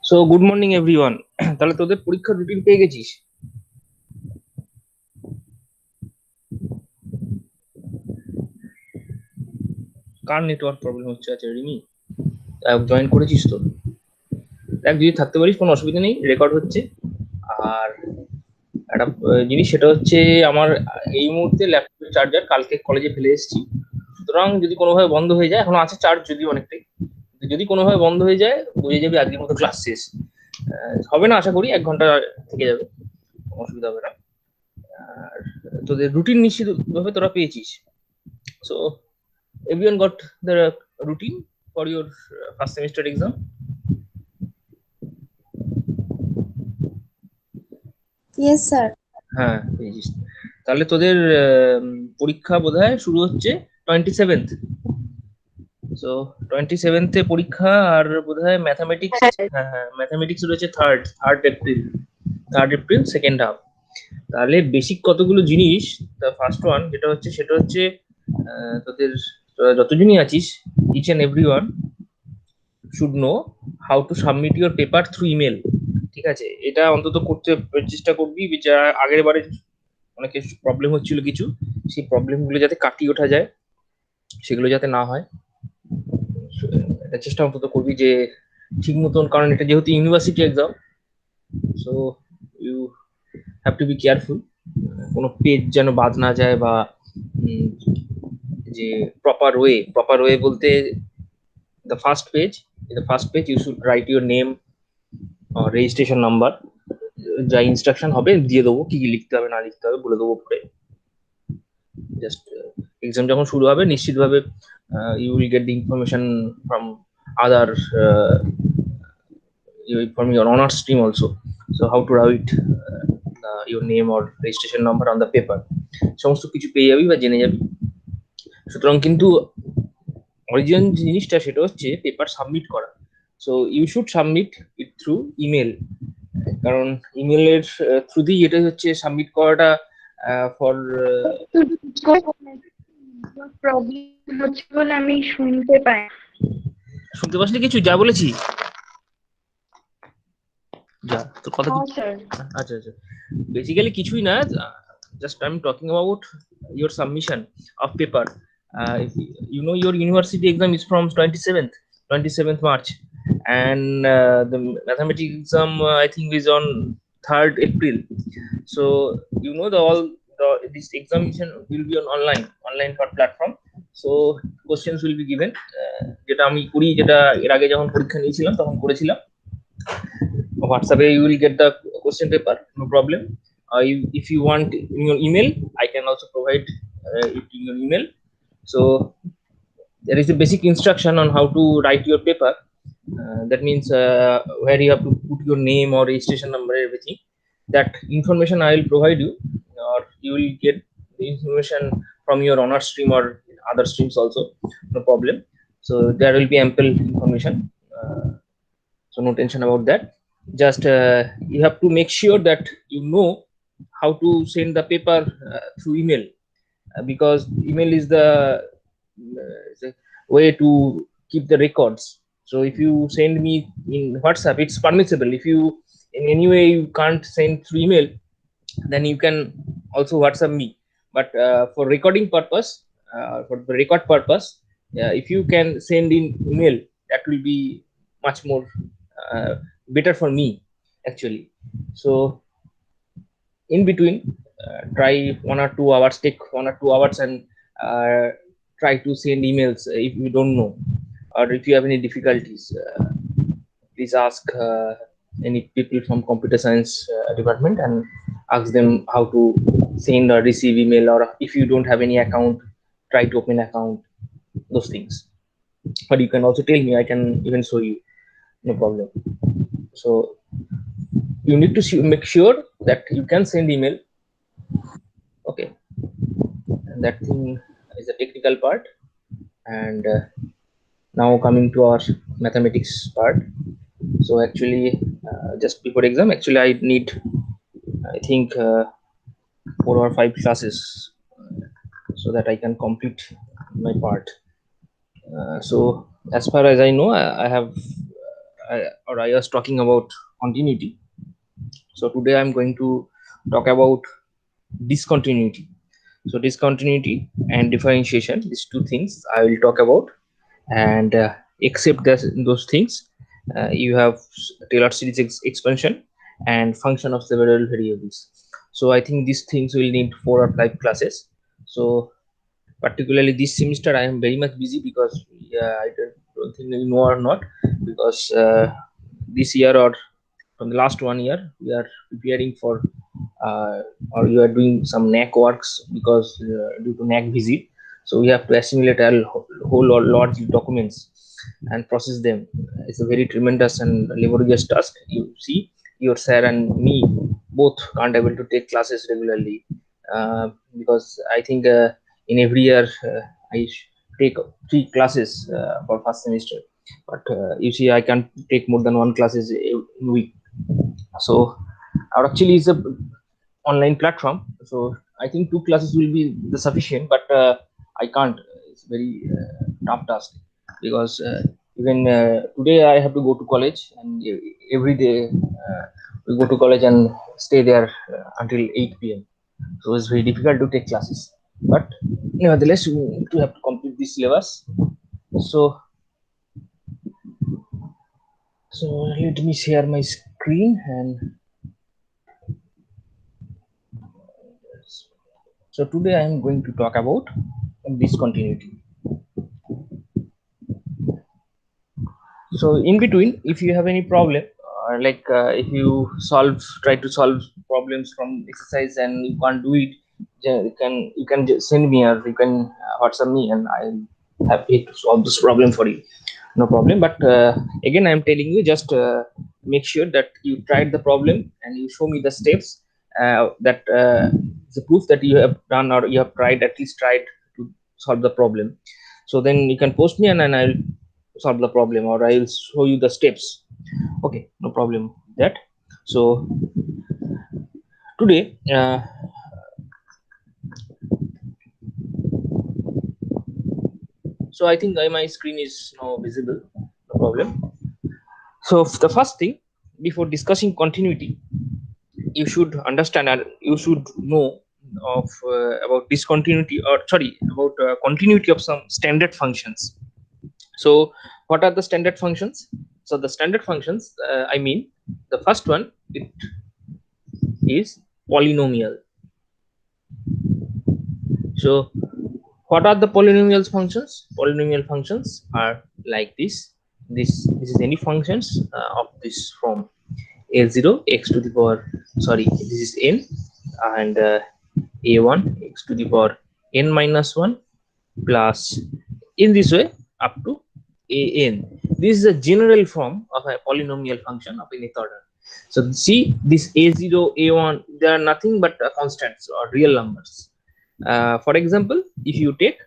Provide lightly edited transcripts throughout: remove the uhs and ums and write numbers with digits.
So good morning everyone. তাহলে তোদের পরীক্ষার রুটিন পেয়ে গেছিস? কার নেটওয়ার্ক প্রবলেম হচ্ছে? আছে রিমি, জয়েন করেছিস তো? দেখ, যদি থাকতে পারিস কোনো অসুবিধা নেই, রেকর্ড হচ্ছে। আর একটা জিনিস, সেটা হচ্ছে আমার এই মুহূর্তে ল্যাপটপের চার্জার কালকে কলেজে ফেলে এসেছি। সুতরাং যদি কোনোভাবে বন্ধ হয়ে যায়, এখনো আছে চার্জ যদিও অনেকটাই, যদি কোনোভাবে বন্ধ হয়ে যায় বুঝে যাবি আজকের মতো ক্লাস শেষ। হবে না, আশা করি 1 ঘন্টা থেকে যাবে, কোনো অসুবিধা হবে না। আর তোদের রুটিন নিশ্চিতভাবে তোরা পেয়েছিস। So everyone got the routine for your first semester exam? Yes, sir. হ্যাঁ, পেয়েছিস। তাহলে তোদের পরীক্ষা বোধহয় শুরু হচ্ছে 27th। সো 27th পরীক্ষা। আর বোধহয় ম্যাথামেটিক্স, হ্যাঁ হ্যাঁ, ম্যাথামেটিক্স রয়েছে থার্ড এপ্রিল সেকেন্ড হাফ। তাহলে বেসিক কতগুলো জিনিস। ফার্স্ট ওয়ান যেটা হচ্ছে সেটা হচ্ছে তোদের তোরা যতজনই আছিস, each and every one should know how to submit your paper through email. ঠিক আছে, এটা অন্তত করতে চেষ্টা করবি, যা আগের বারে অনেক প্রবলেম হচ্ছিল কিছু, সেই প্রবলেমগুলো যাতে কাটিয়ে ওঠা যায়, সেগুলো যাতে না হয়। এটা চেষ্টা অন্তত করবি যে ঠিক মতন, কারণ এটা যেহেতু university exam, so you have to be careful, কোনো পেজ যেন বাদ না যায়, বা যে প্রপার ওয়ে বলতে the first page in the first page you should write your name or registration number, যা ইনস্ট্রাকশন হবে দিয়ে দেবো, কি কি লিখতে হবে না লিখতে হবে বলে দেবো পরে। জাস্ট এক্সাম যখন শুরু হবে নিশ্চিতভাবে you will get the information from other, from your honors stream also. So how to write your name or registration number on the paper, সমস্ত কিছু পেয়ে যাবি বা জেনে যাবি। সুতরাং কিন্তু অরিজিনাল জিনিসটা সেটা হচ্ছে পেপার সাবমিট করা। So you should submit it through email, কারণ ইমেলের থ্রু দিয়ে এটা হচ্ছে সাবমিট করাটা ফর। প্রবলেম হচ্ছে বলে আমি শুনতে পাই। শুনতে পাসনি কিছু যা বলেছি? যা তোর কথা কি? স্যার। আচ্ছা আচ্ছা, বেসিক্যালি কিছুই না, just I am talking about your submission of paper. You know your university exam is from 27th March, and the mathematics exam I think is on 3rd April. So you know this examination will be on online platform. So questions will be given, যেটা আমি করি, যেটা এর আগে যখন পরীক্ষা নিয়েছিলাম তখন করেছিলাম। WhatsApp you will get the question paper, no problem. If you want in your email, I can also provide it in your email. So there is a basic instruction on how to write your paper. That means where you have to put your name or registration number, everything. That information I will provide you, or you will get the information from your honor stream or other streams also, no problem. So there will be ample information. So no tension about that. Just you have to make sure that you know how to send the paper through email, because email is the way to keep the records. So if you send me in WhatsApp, it's permissible. If you in any way you can't send through email, then you can also WhatsApp me. But for recording purpose, for the record purpose, if you can send in email, that will be much more uh, better for me actually. So in between, try 1 or 2 hours, take 1 or 2 hours, and uh, try to send emails. If you don't know, or if you have any difficulties, please ask any people from computer science department, and ask them how to send or receive email. Or if you don't have any account, try to open account, those things. But you can also tell me, I can even show you, no problem. So you need to make sure that you can send email. Okay, and that thing is a technical part. And now coming to our mathematics part. So actually, just before exam, actually I need, I think, 4 or 5 classes, so that I can complete my part. So as far as I know, I was talking about continuity. So today I'm going to talk about discontinuity. So discontinuity and differentiation, these two things I will talk about. And except those things, you have Taylor series expansion and function of several variables. So I think these things will need 4 or 5 classes. So particularly this semester I am very much busy because I don't think you know or not, because this year or from the last 1 year we are preparing for or you are doing some NAC works, because due to NAC visit, so we have to assimilate a whole lot of documents and process them. It's a very tremendous and laborious task. You see, your sir and me both can't able to take classes regularly, because I think in every year I take 3 classes for first semester, but you see I can't take more than 1 classes in week. So our actually is a online platform, so I think 2 classes will be the sufficient, but I can't. It's very tough task, because even today I have to go to college, and every day we go to college and stay there until 8 p.m. So it's very difficult to take classes, but nevertheless we have to complete this syllabus. So let me share my screen. And so today I am going to talk about discontinuity. So in between, if you have any problem, if you try to solve problems from exercise and you can't do it, you can just send me, or you can WhatsApp me, and I'm happy to solve this problem for you. No problem. But again, I'm telling you, just make sure that you tried the problem and you show me the steps, that the proof that you have done, or you have at least tried to solve the problem. So then you can post me, and then I'll solve the problem, or I'll show you the steps. Okay, no problem with that. So today so I think my screen is now visible, no problem. So the first thing, before discussing continuity, you should understand and you should know of about discontinuity, or sorry, about continuity of some standard functions. So what are the standard functions? So the standard functions, I mean, the first one, it is polynomial. So what are the polynomial functions? Polynomial functions are like this. This is any functions of this form: a0 x to the power, sorry, this is n, and a1 x to the power n minus 1 plus, in this way, up to an. This is a general form of a polynomial function of nth order. So see, this a0, a1, they are nothing but constants or real numbers. For example, if you take,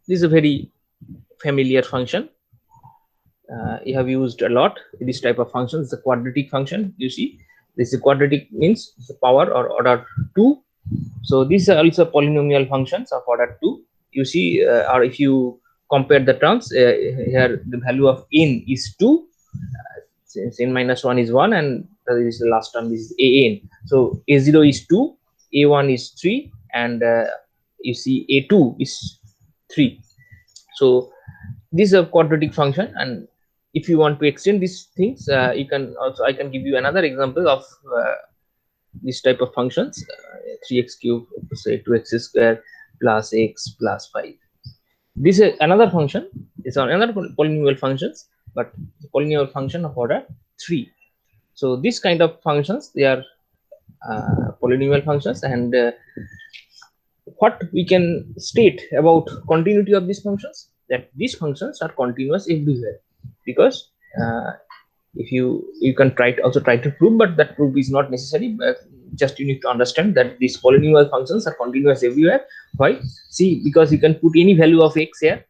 this is a very familiar function. You have used a lot this type of function. It's a quadratic function. You see, this is quadratic, means the power or order 2. So these are also polynomial functions of order 2. You see, or if you compare the terms, here the value of n is 2, since n minus 1 is 1, and that is the last term, is an. So a0 is 2, a1 is 3, and you see a2 is 3. So this is a quadratic function, and if you want to extend these things, you can also, I can give you another example of this type of functions: 3x cube, say 2x square plus x plus 5. This is another function. It's another polynomial functions, but polynomial function of order 3. So this kind of functions, they are polynomial functions. And what we can state about continuity of these functions, that these functions are continuous everywhere, because if you can try to prove, but that proof is not necessary. But just you need to understand that these polynomial functions are continuous everywhere. Why? See, because you can put any value of x here,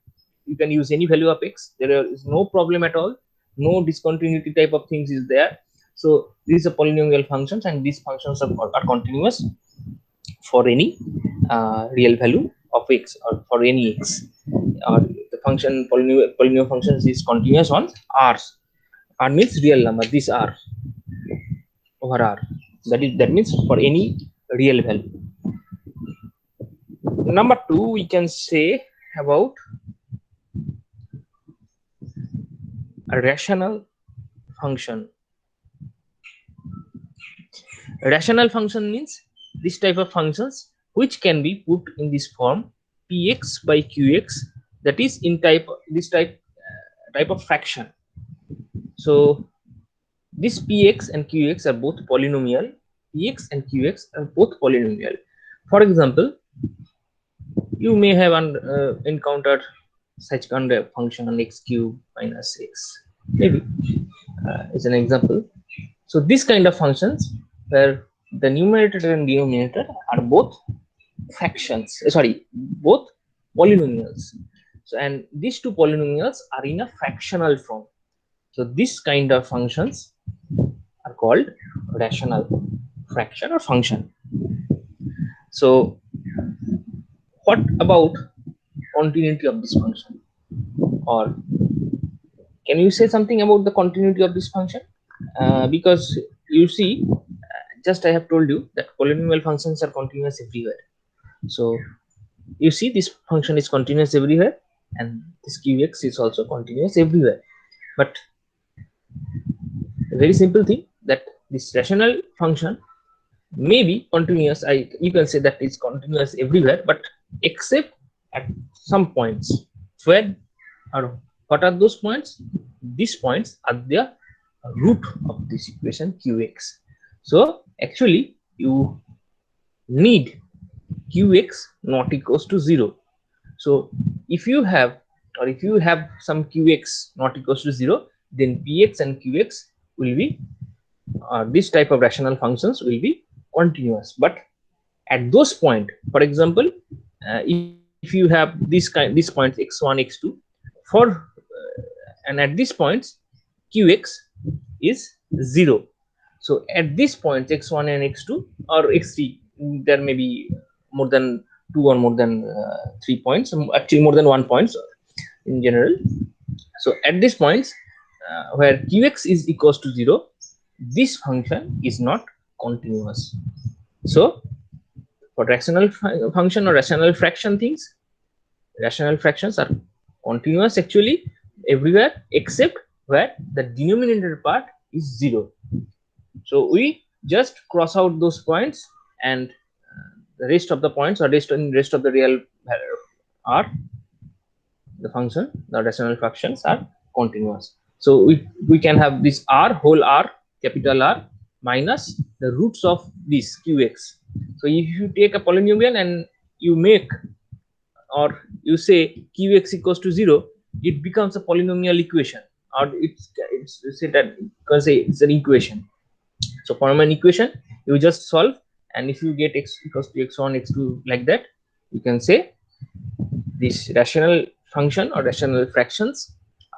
you can use any value of x, there is no problem at all, no discontinuity type of things is there. So these are polynomial functions, and these functions are continuous for any real value of x, or for any x, or the function polynomial functions is continuous on R's. R means real number, this R over R. That means for any real value. Number 2, we can say about a rational function. A rational function means this type of functions which can be put in this form px by qx, that is in type of fraction. So this px and qx are both polynomial. Px and qx are both polynomial. For example, you may have encountered such kind of function x cube minus x, maybe is an example. So this kind of functions where the numerator and denominator are both fractions, both polynomials. So and these two polynomials are in a fractional form. So this kind of functions are called rational fraction or function. So what about continuity of this function? Or can you say something about the continuity of this function? Because you see, just I have told you that polynomial functions are continuous everywhere. So you see this function is continuous everywhere, and this qx is also continuous everywhere. But a very simple thing, that this rational function may be continuous, you can say that it's continuous everywhere, but except at some points. Where or what are those points? These points are the root of this equation qx. So actually you need qx not equals to 0. So if you have some qx not equals to 0, then px and qx will be this type of rational functions will be continuous. But at those point, for example, if you have these points x1 x2 for and at these points qx is 0. So at this point x1 and x2 or x3, there may be more than 2 or more than 3 points, actually more than 1 points in general. So at these points where qx is equals to 0, this function is not continuous. So for rational function or rational fraction things, rational fractions are continuous actually everywhere except where the denominator part is 0. So we just cross out those points, and the rest of the points or rest of the real are the function, the rational fractions are continuous. So we can have this r whole R, capital R, minus the roots of this qx. So if you take a polynomial and you make, or you say qx equals to 0, it becomes a polynomial equation, or it's say that because it's an equation. So from an equation you just solve, and if you get x equals to x1 x2 like that, you can say this rational function or rational fractions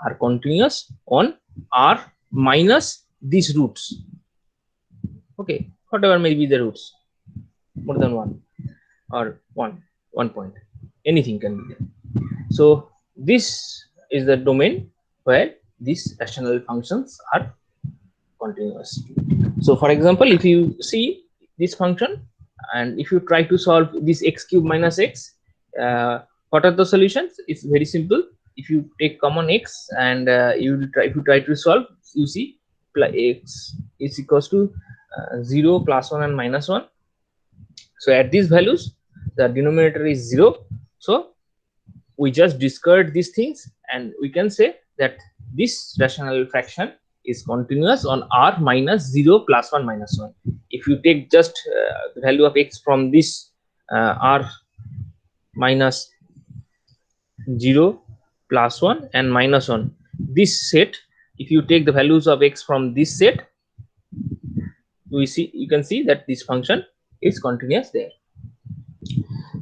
are continuous on R minus these roots. Okay, whatever may be the roots, more than 1 or 1 point, anything can be there. So this is the domain where these rational functions are continuous. So for example, if you see this function and if you try to solve this x cube minus x, what are the solutions? It's very simple. If you take common x and if you try to solve, you see x is equals to 0, +1 and -1. So at these values the denominator is 0. So we just discard these things and we can say that this rational fraction is continuous on R minus 0, +1, -1. If you take just the value of x from this R minus 0, +1 and -1, this set, if you take the values of x from this set, you can see that this function is continuous there.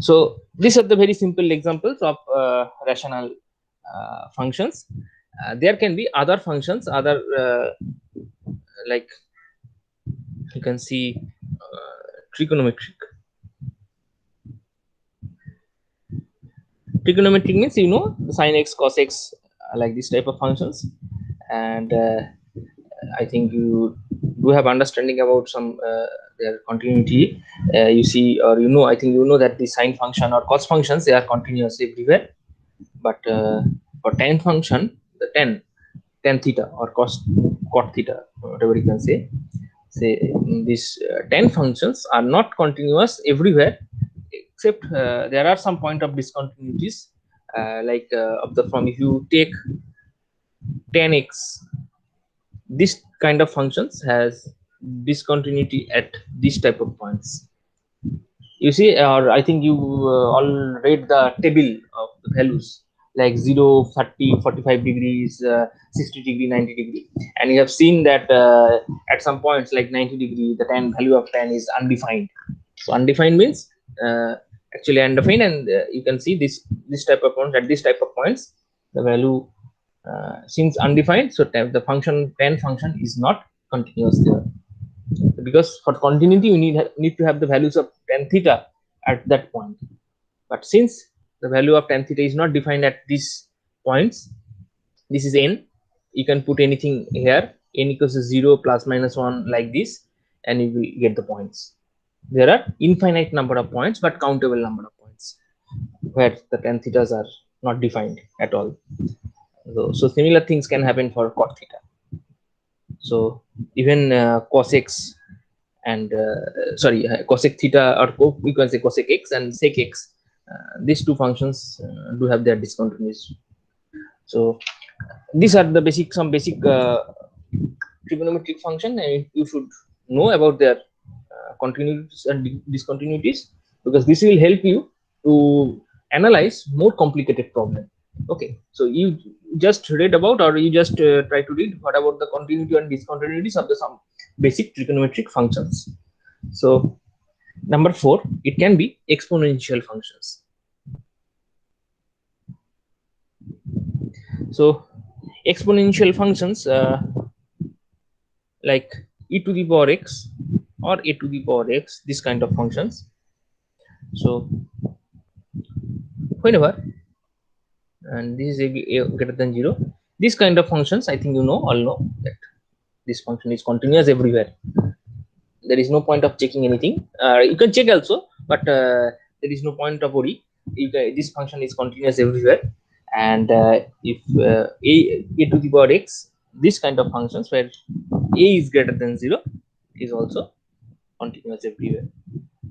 So these are the very simple examples of rational functions. There can be other functions, other like you can see trigonometric. trigonometric means you know sin x, cos x, like this type of functions, and I think you do have understanding about some their continuity. You see, or you know, I think you know that the sine function or cos functions, they are continuous everywhere. But for tan function, the tan theta or cot theta, whatever you can say, these tan functions are not continuous everywhere, except there are some point of discontinuities, like of the form, if you take tan x, this kind of functions has discontinuity at this type of points. You see, or I think you all read the table of the values, like 0, 30, 45 degrees, 60 degree, 90 degree, and you have seen that at some points like 90 degree, the tan value of tan is undefined. So undefined means actually undefined, and you can see this type of points, at this type of points the value seems undefined, so the tan function is not continuous there, because for continuity you need to have the values of tan theta at that point. But since the value of tan theta is not defined at these points, this is n, you can put anything here, n equals to 0 plus minus 1 like this, and you will get the points. There are infinite number of points, but countable number of points where the tan thetas are not defined at all. So similar things can happen for cot theta. So even cos x and cosec theta, or we can say cosec x and sec x, these two functions do have their discontinuities. So these are the some basic trigonometric function, and you should know about their continuities and discontinuities, because this will help you to analyze more complicated problem. Okay, so you just read about, or you just try to read what about the continuity and discontinuities of the some basic trigonometric functions. So number 4, it can be exponential functions. So exponential functions like e to the power x or a to the power x, this kind of functions. So whenever, and this is a greater than 0, this kind of functions, I think you know, all know that this function is continuous everywhere. There is no point of checking anything. You can check also, but there is no point of worry. This function is continuous everywhere, and if a to the power x, this kind of functions where a is greater than 0 is also continuous everywhere.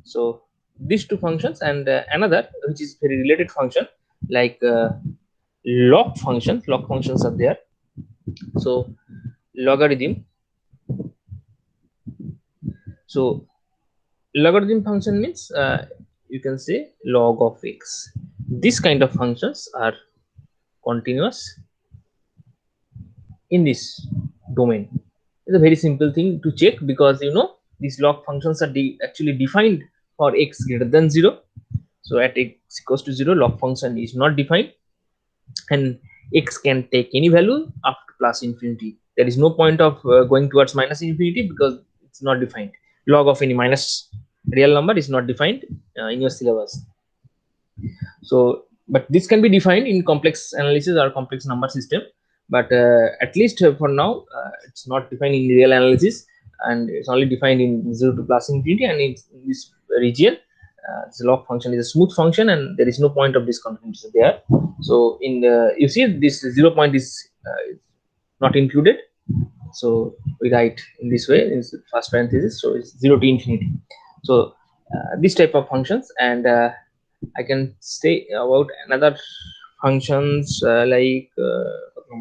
So these two functions, and another which is very related function, like log functions. Log functions are there. So logarithm. So logarithm function means you can say log of x. This kind of functions are continuous in this domain. It's a very simple thing to check, because you know these log functions are actually defined for x greater than 0. So at x equals to 0, log function is not defined, and x can take any value after plus infinity. There is no point of going towards minus infinity, because it's not defined. Log of any minus real number is not defined in your syllabus. So but this can be defined in complex analysis or complex number system, but at least for now it's not defined in real analysis, and it's only defined in 0 to plus infinity, and in this region this log function is a smooth function, and there is no point of discontinuity there. So in the, you see this 0 point is not included, so we write in this way in first parenthesis, so it's 0 to infinity. So this type of functions, and I can say about another functions like so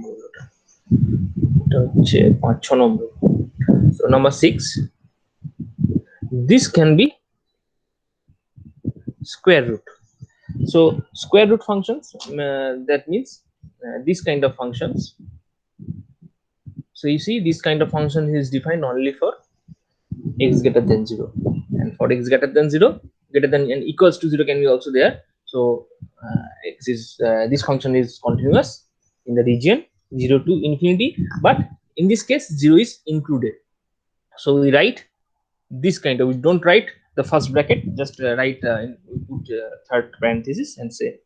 number 6, this can be square root. So square root functions, that means this kind of functions. So you see, this kind of function is defined only for x greater than 0, and for x greater than 0, greater than and equals to 0 can be also there. So x is this function is continuous in the region 0 to infinity, but in this case 0 is included. So we write this kind of, we don't write the first bracket, just write we put third parenthesis and say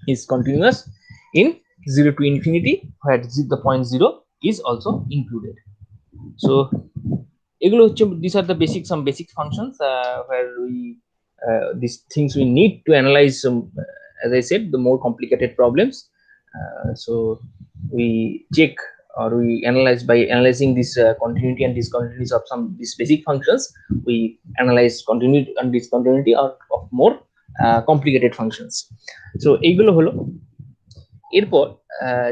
is continuous in 0 to infinity, where the point 0 is also included. So these are the some basic functions where we these things we need to analyze as I said, the more complicated problems. So we check or we analyze by analyzing this continuity and discontinuity of some these basic functions. We analyze continuity and discontinuity of more complicated functions. So এইগুলো হলো। এরপর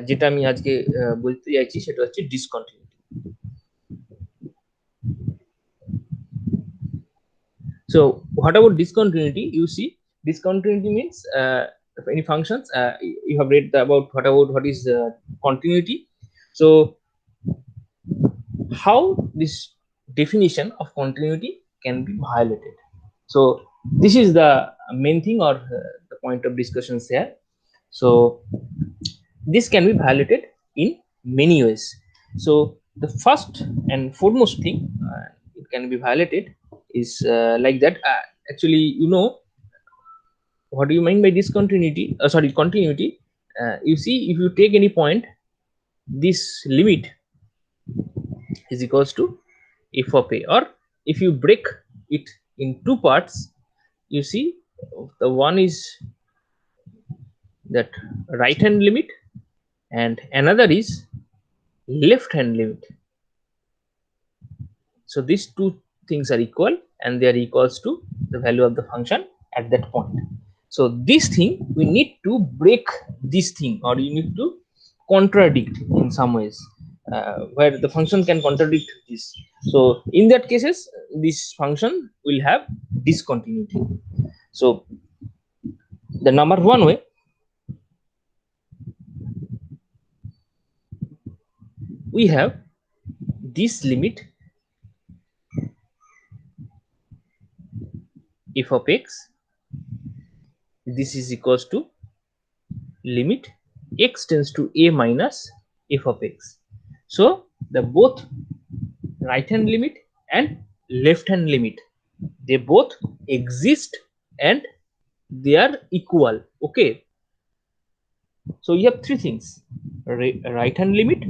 যেটা আমি আজকে বলতে চাইছি সেটা হচ্ছে discontinuity. So what about discontinuity? You see, discontinuity means any functions. You have read about what is continuity. So how this definition of continuity can be violated? So this is the main thing or the point of discussions here. So this can be violated in many ways. So the first and foremost thing it can be violated is like that. Actually, you know, what do you mean by discontinuity? Sorry, continuity. You see, if you take any point, this limit is equals to f of a, or if you break it in two parts, you see the one is that right hand limit and another is left hand limit. So these two things are equal and they are equals to the value of the function at that point. So this thing we need to break this thing, or you need to contradict in some ways where the function can contradict this. So in that cases this function will have discontinuity. So the number one way, we have this limit f of x, this is equals to limit x tends to a minus f of x. So the both right hand limit and left hand limit, they both exist and they are equal. Okay, so you have three things: right hand limit,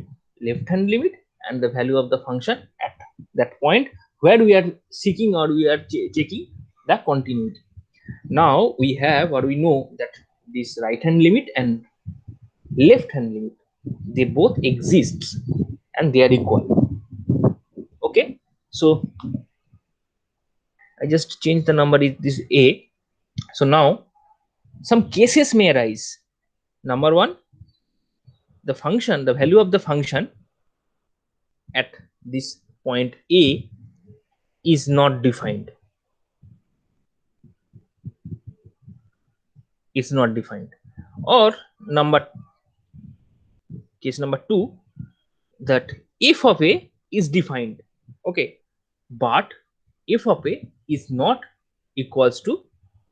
left hand limit, and the value of the function at that point where we are seeking or we are checking the continuity. Now we have, or we know that this right hand limit and left hand limit, they both exist and they are equal. Okay, so I just change the number is this a. So now some cases may arise. Number one, the function, the value of the function at this point a is not defined. It's not defined. Or case number two, that f of a is defined. Okay, but f of a is not equals to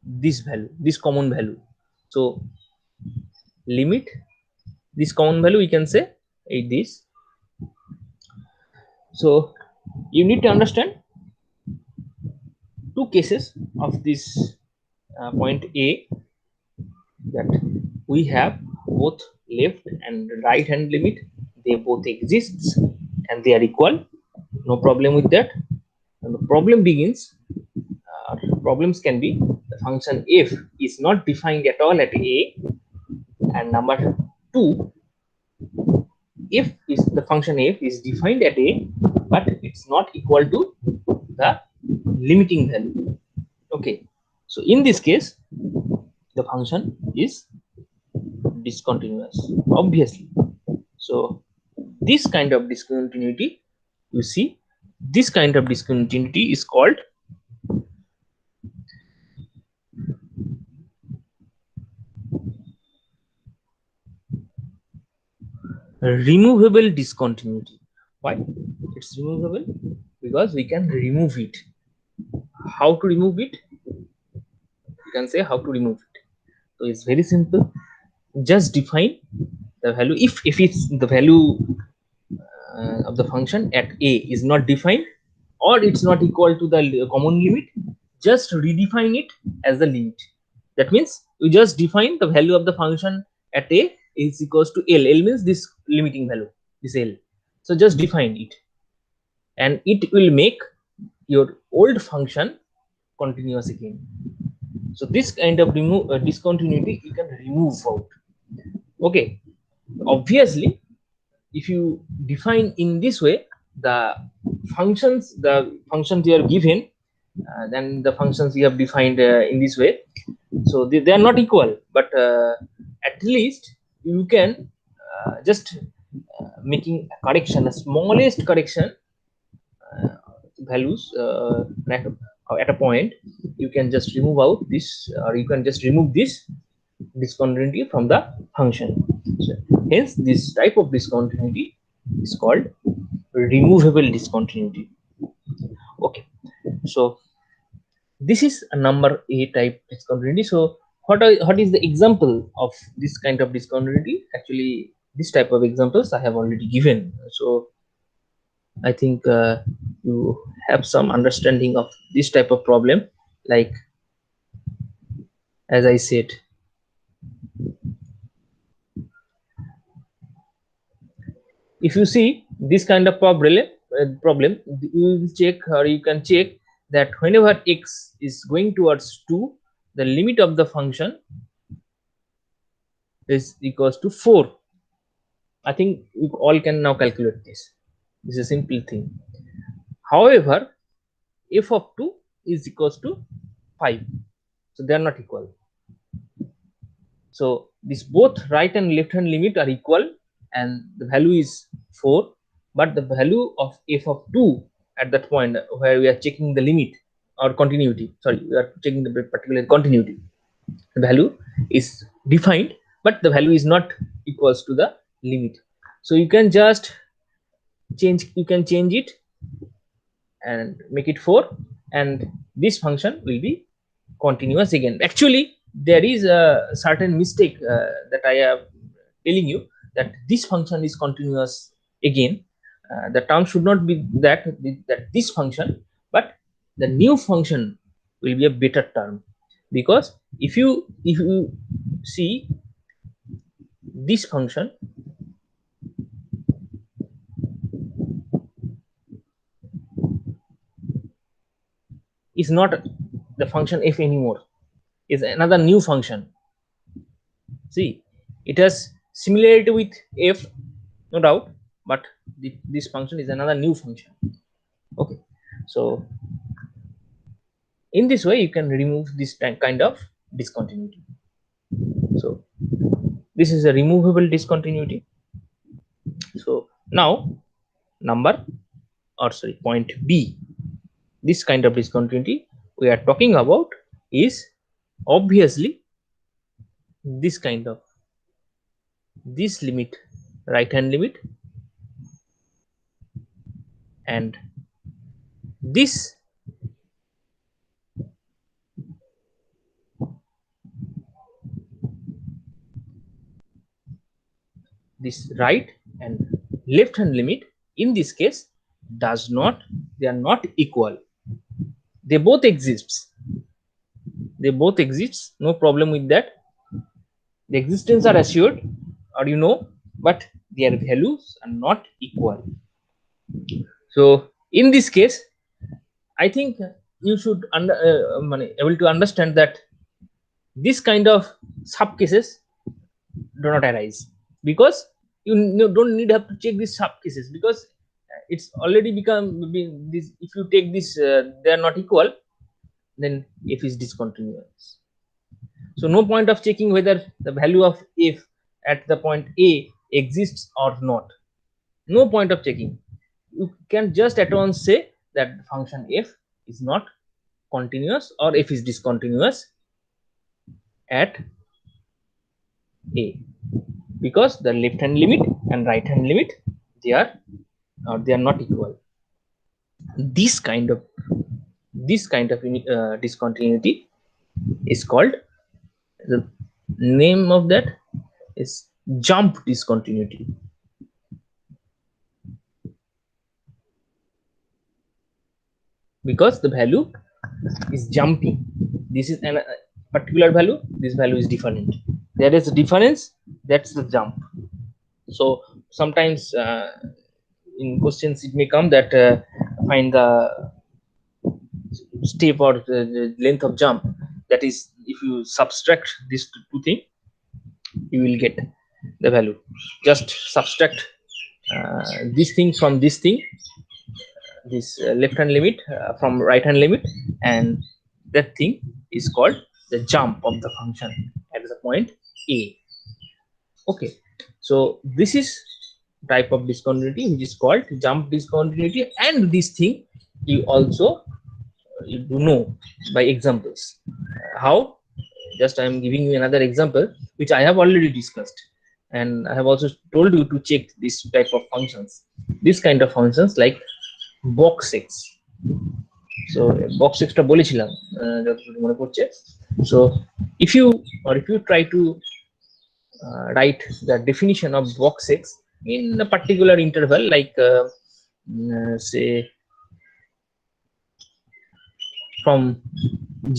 this value, this common value. So limit this common value, we can say this. So you need to understand two cases of this point a, that we have both left and right hand limit, they both exists and they are equal. No problem with that. And the problem begins, problems can be the function f is not defined at all at a, and number two, if is the function f is defined at a but it's not equal to the limiting value. Okay, so in this case the function is discontinuous, obviously. So this kind of discontinuity, you see, this kind of discontinuity is called removable discontinuity. Why it's removable? Because we can remove it. How to remove it? You can say how to remove it. So it's very simple. Just define the value. If it's the value of the function at a is not defined, or it's not equal to the common limit, just redefine it as the limit. That means we just define the value of the function at a is equals to L. L means this limiting value, this L. So just define it, and it will make your old function continuous again. So this kind of discontinuity you can remove out. Okay, obviously if you define in this way the functions you are given, then the functions you have defined in this way, so they are not equal, but at least you can just making a correction, a smallest correction values at a point, you can just remove out this, or you can just remove this discontinuity from the function. So, hence this type of discontinuity is called removable discontinuity. Okay, so this is a number A type discontinuity. So what is the example of this kind of discontinuity? Actually, this type of examples I have already given. So I think you have some understanding of this type of problem. Like, as I said, if you see this kind of problem, you will check, or you can check that whenever x is going towards 2, the limit of the function is equals to 4. I think you all can now calculate this. This is a simple thing. However, f of 2 is equals to 5, so they are not equal. So this both right and left hand limit are equal, and the value is 4, but the value of f of 2 at that point where we are checking the limit or continuity, sorry, we are checking the particular continuity, the value is defined, but the value is not equals to the limit. So you can just change it and make it 4, and this function will be continuous again. Actually, there is a certain mistake that I am telling you, that this function is continuous again. The term should not be that this function, but the new function will be a better term, because if you see this function is not the function f anymore, is another new function. See, it has similarity with f, no doubt, but this function is another new function. Okay, so in this way you can remove this kind of discontinuity. So this is a removable discontinuity. So now point B, this kind of discontinuity we are talking about is obviously this kind of this limit, right hand limit, and this right and left hand limit, in this case they are not equal. They both exist, no problem with that. The existence are assured, or but their values are not equal. So in this case, I think you should able to understand that this kind of sub cases do not arise, because you don't need have to check these sub cases, because it's already become this. If you take this, they are not equal, then f is discontinuous. So no point of checking whether the value of f at the point A exists or not. No point of checking. You can just at once say that the function f is not continuous, or f is discontinuous at A, because the left hand limit and right hand limit, they are not equal. This kind of discontinuity is called, the name of that is jump discontinuity. Because the value is jumping. This is particular value, this value is different. There is a difference, that's the jump. So sometimes in questions it may come that find the step or the length of jump. That is, if you subtract these two things, you will get the value. Just subtract this thing from this thing, this left hand limit from right hand limit, and that thing is called the jump of the function at the point A. Okay, so this is type of discontinuity which is called jump discontinuity, and this thing you also you do know by examples. How? Just I am giving you another example which I have already discussed, and I have also told you to check this type of functions, this kind of functions like box x. So box x টা বলেছিলাম যতটুকু মনে পড়ছে. So if you try to write the definition of box x in a particular interval, like say from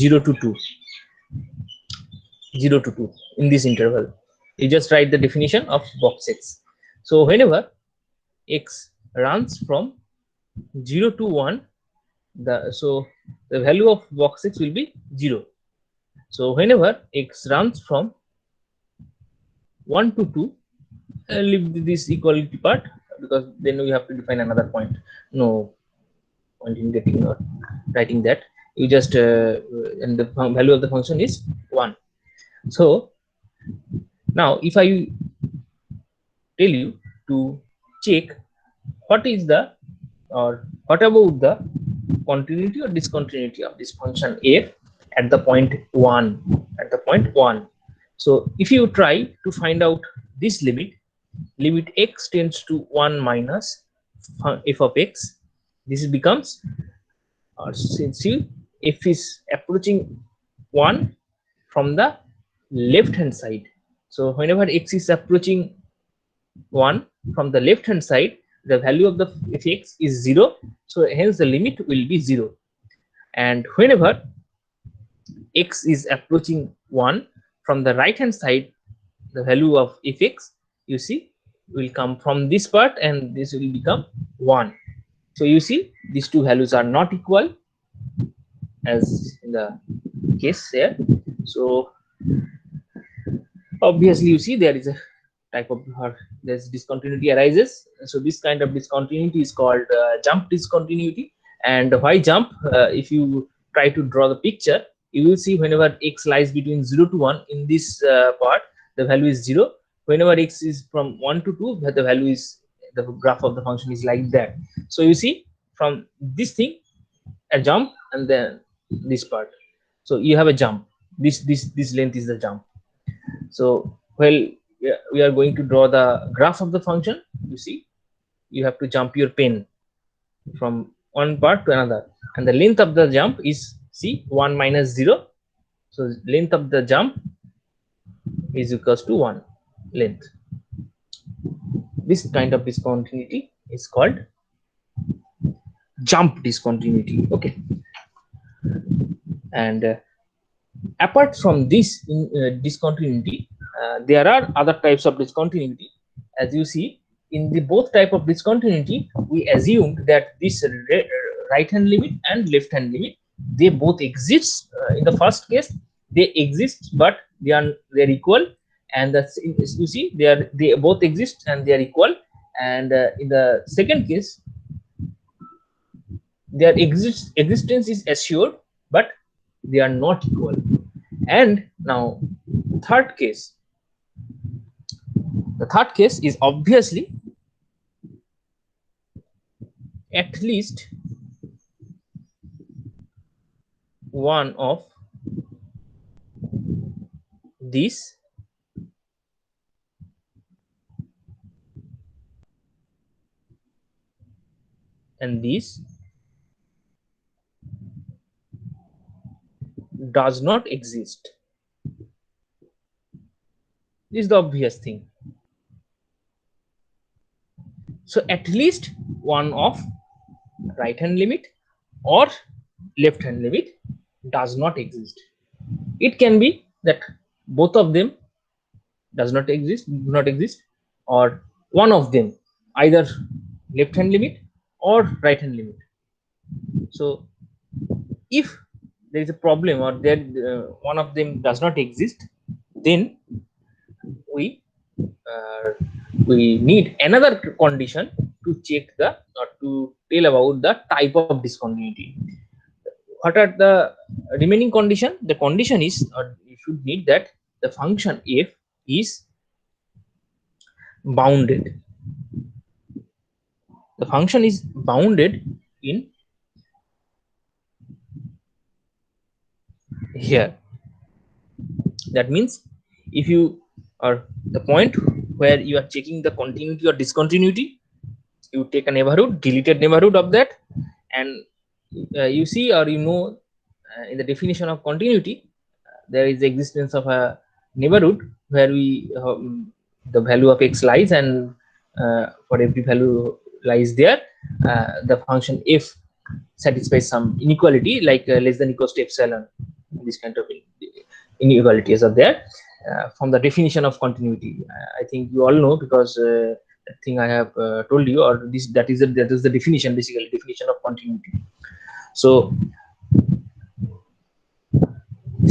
0 to 2, 0 to 2, in this interval, you just write the definition of box x. So whenever x runs from 0 to 1, the value of box x will be 0. So whenever x runs from 1 to 2, leave this equality part, because then we have to define another point. No point in getting or writing that. You just and the value of the function is 1. So now if I tell you to check what is the or what about the continuity or discontinuity of this function f at the point 1, so if you try to find out this limit x tends to 1 minus f of x, this becomes, or since you f is approaching 1 from the left hand side, so whenever x is approaching 1 from the left hand side, the value of the fx is 0, so hence the limit will be 0. And whenever x is approaching 1 from the right hand side, the value of fx, you see, will come from this part and this will become 1. So you see these two values are not equal as in the case here. So obviously you see there is a type of this discontinuity arises. So this kind of discontinuity is called jump discontinuity. And why jump? If you try to draw the picture, you will see whenever x lies between 0 to 1, in this part the value is 0. Whenever x is from 1 to 2, the value is, the graph of the function is like that. So you see from this thing a jump, and then this part, so you have a jump. This length is the jump. So well, we are going to draw the graph of the function. You see, you have to jump your pen from one part to another, and the length of the jump is, see, 1 minus 0. So length of the jump is equals to 1 length. This kind of discontinuity is called jump discontinuity. Okay, and apart from this discontinuity, there are other types of discontinuity. As you see, in the both type of discontinuity, we assumed that this right hand limit and left hand limit, they both exist. In the first case they exist, but they're equal, and that's, you see, they both exist and they are equal. And in the second case, their existence is assured, but they are not equal. And now third case, the third case is obviously at least one of these and these does not exist. This is the obvious thing. So at least one of right hand limit or left hand limit does not exist. It can be that both of them do not exist, or one of them, either left hand limit or right hand limit. So if there is a problem, or that one of them does not exist, then we uh, we need another condition to check the, or to tell about the type of discontinuity. What are the remaining condition? The condition is, or you should need that the function f is bounded. The function is bounded in here. That means if you are the point where you are checking the continuity or discontinuity, you take a neighborhood, deleted neighborhood of that, and you see, or you know, in the definition of continuity, there is the existence of a neighborhood where we the value of x lies, and for every value lies there, the function f satisfies some inequality, like less than equals to epsilon. This kind of inequalities are there from the definition of continuity. I think you all know, because I think I have told you, or this that is the definition, basically definition of continuity. So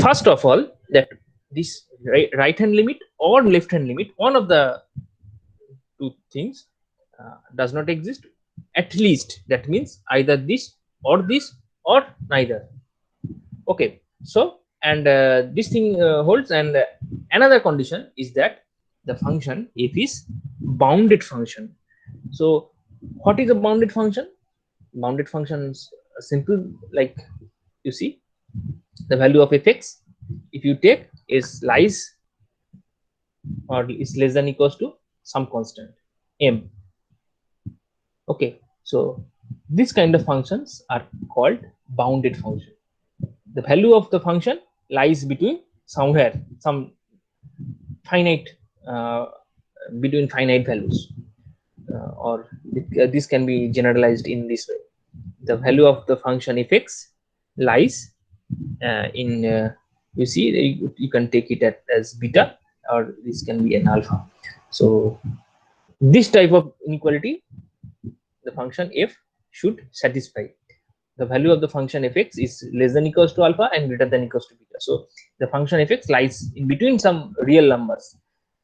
first of all, that this right hand limit or left hand limit, one of the two things does not exist, at least. That means either this or neither. Okay, so, and this thing holds, and another condition is that the function f is bounded function. So what is a bounded function? Bounded functions are simple, like you see, the value of fx, if you take, is lies or is less than equals to some constant m. Okay, so this kind of functions are called bounded function. The value of the function lies between somewhere, some finite, uh, between finite values, or this can be generalized in this way. The value of the function fx lies in you see, you can take it as beta, or this can be an alpha. So this type of inequality, the function f should satisfy. The value of the function fx is less than equals to alpha and greater than equals to beta. So the function fx lies in between some real numbers,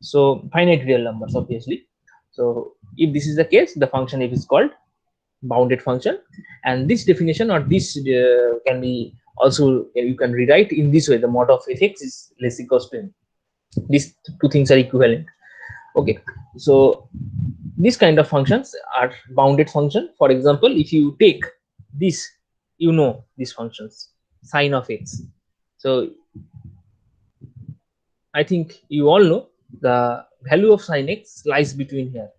so finite real numbers, obviously. So if this is the case, the function f is called bounded function, and this definition, or this can be also, you can rewrite in this way: the mod of fx is less equals to m. These two things are equivalent. Okay, so these kind of functions are bounded function. For example, if you take this, you know, these functions sine of x. So I think you all know the value of sine x lies between here,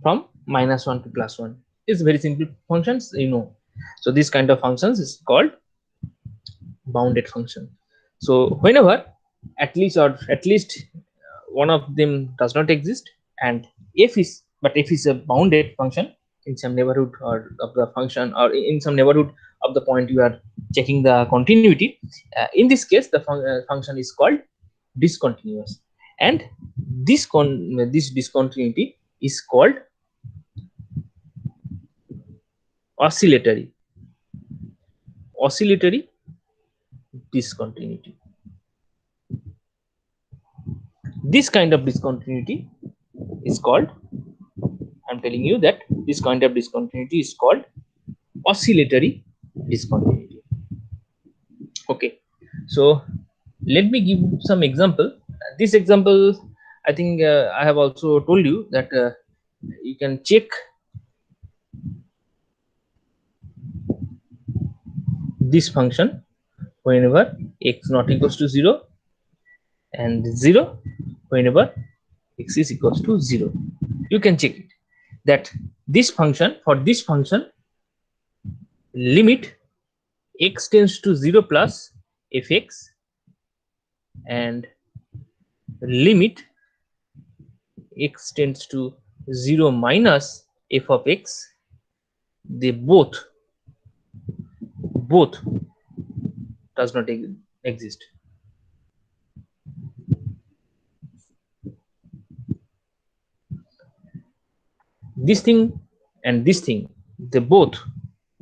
from -1 to +1. It's very simple functions, you know. So this kind of functions is called bounded function. So whenever at least one of them does not exist, and f is a bounded function in some neighborhood or of the function, or in some neighborhood of the point you are checking the continuity, in this case the function is called discontinuous, and this discontinuity is called oscillatory discontinuity. This kind of discontinuity is called, I'm telling you that this kind of discontinuity is called oscillatory discontinuity. Okay, so let me give some example. This example, I think I have also told you that you can check this function whenever x not equals to 0, and 0 whenever x is equals to 0. You can check it, that this function, for this function, limit x tends to 0 plus fx, and limit x tends to 0 minus f of x, they both both does not exist. This thing and this thing, they both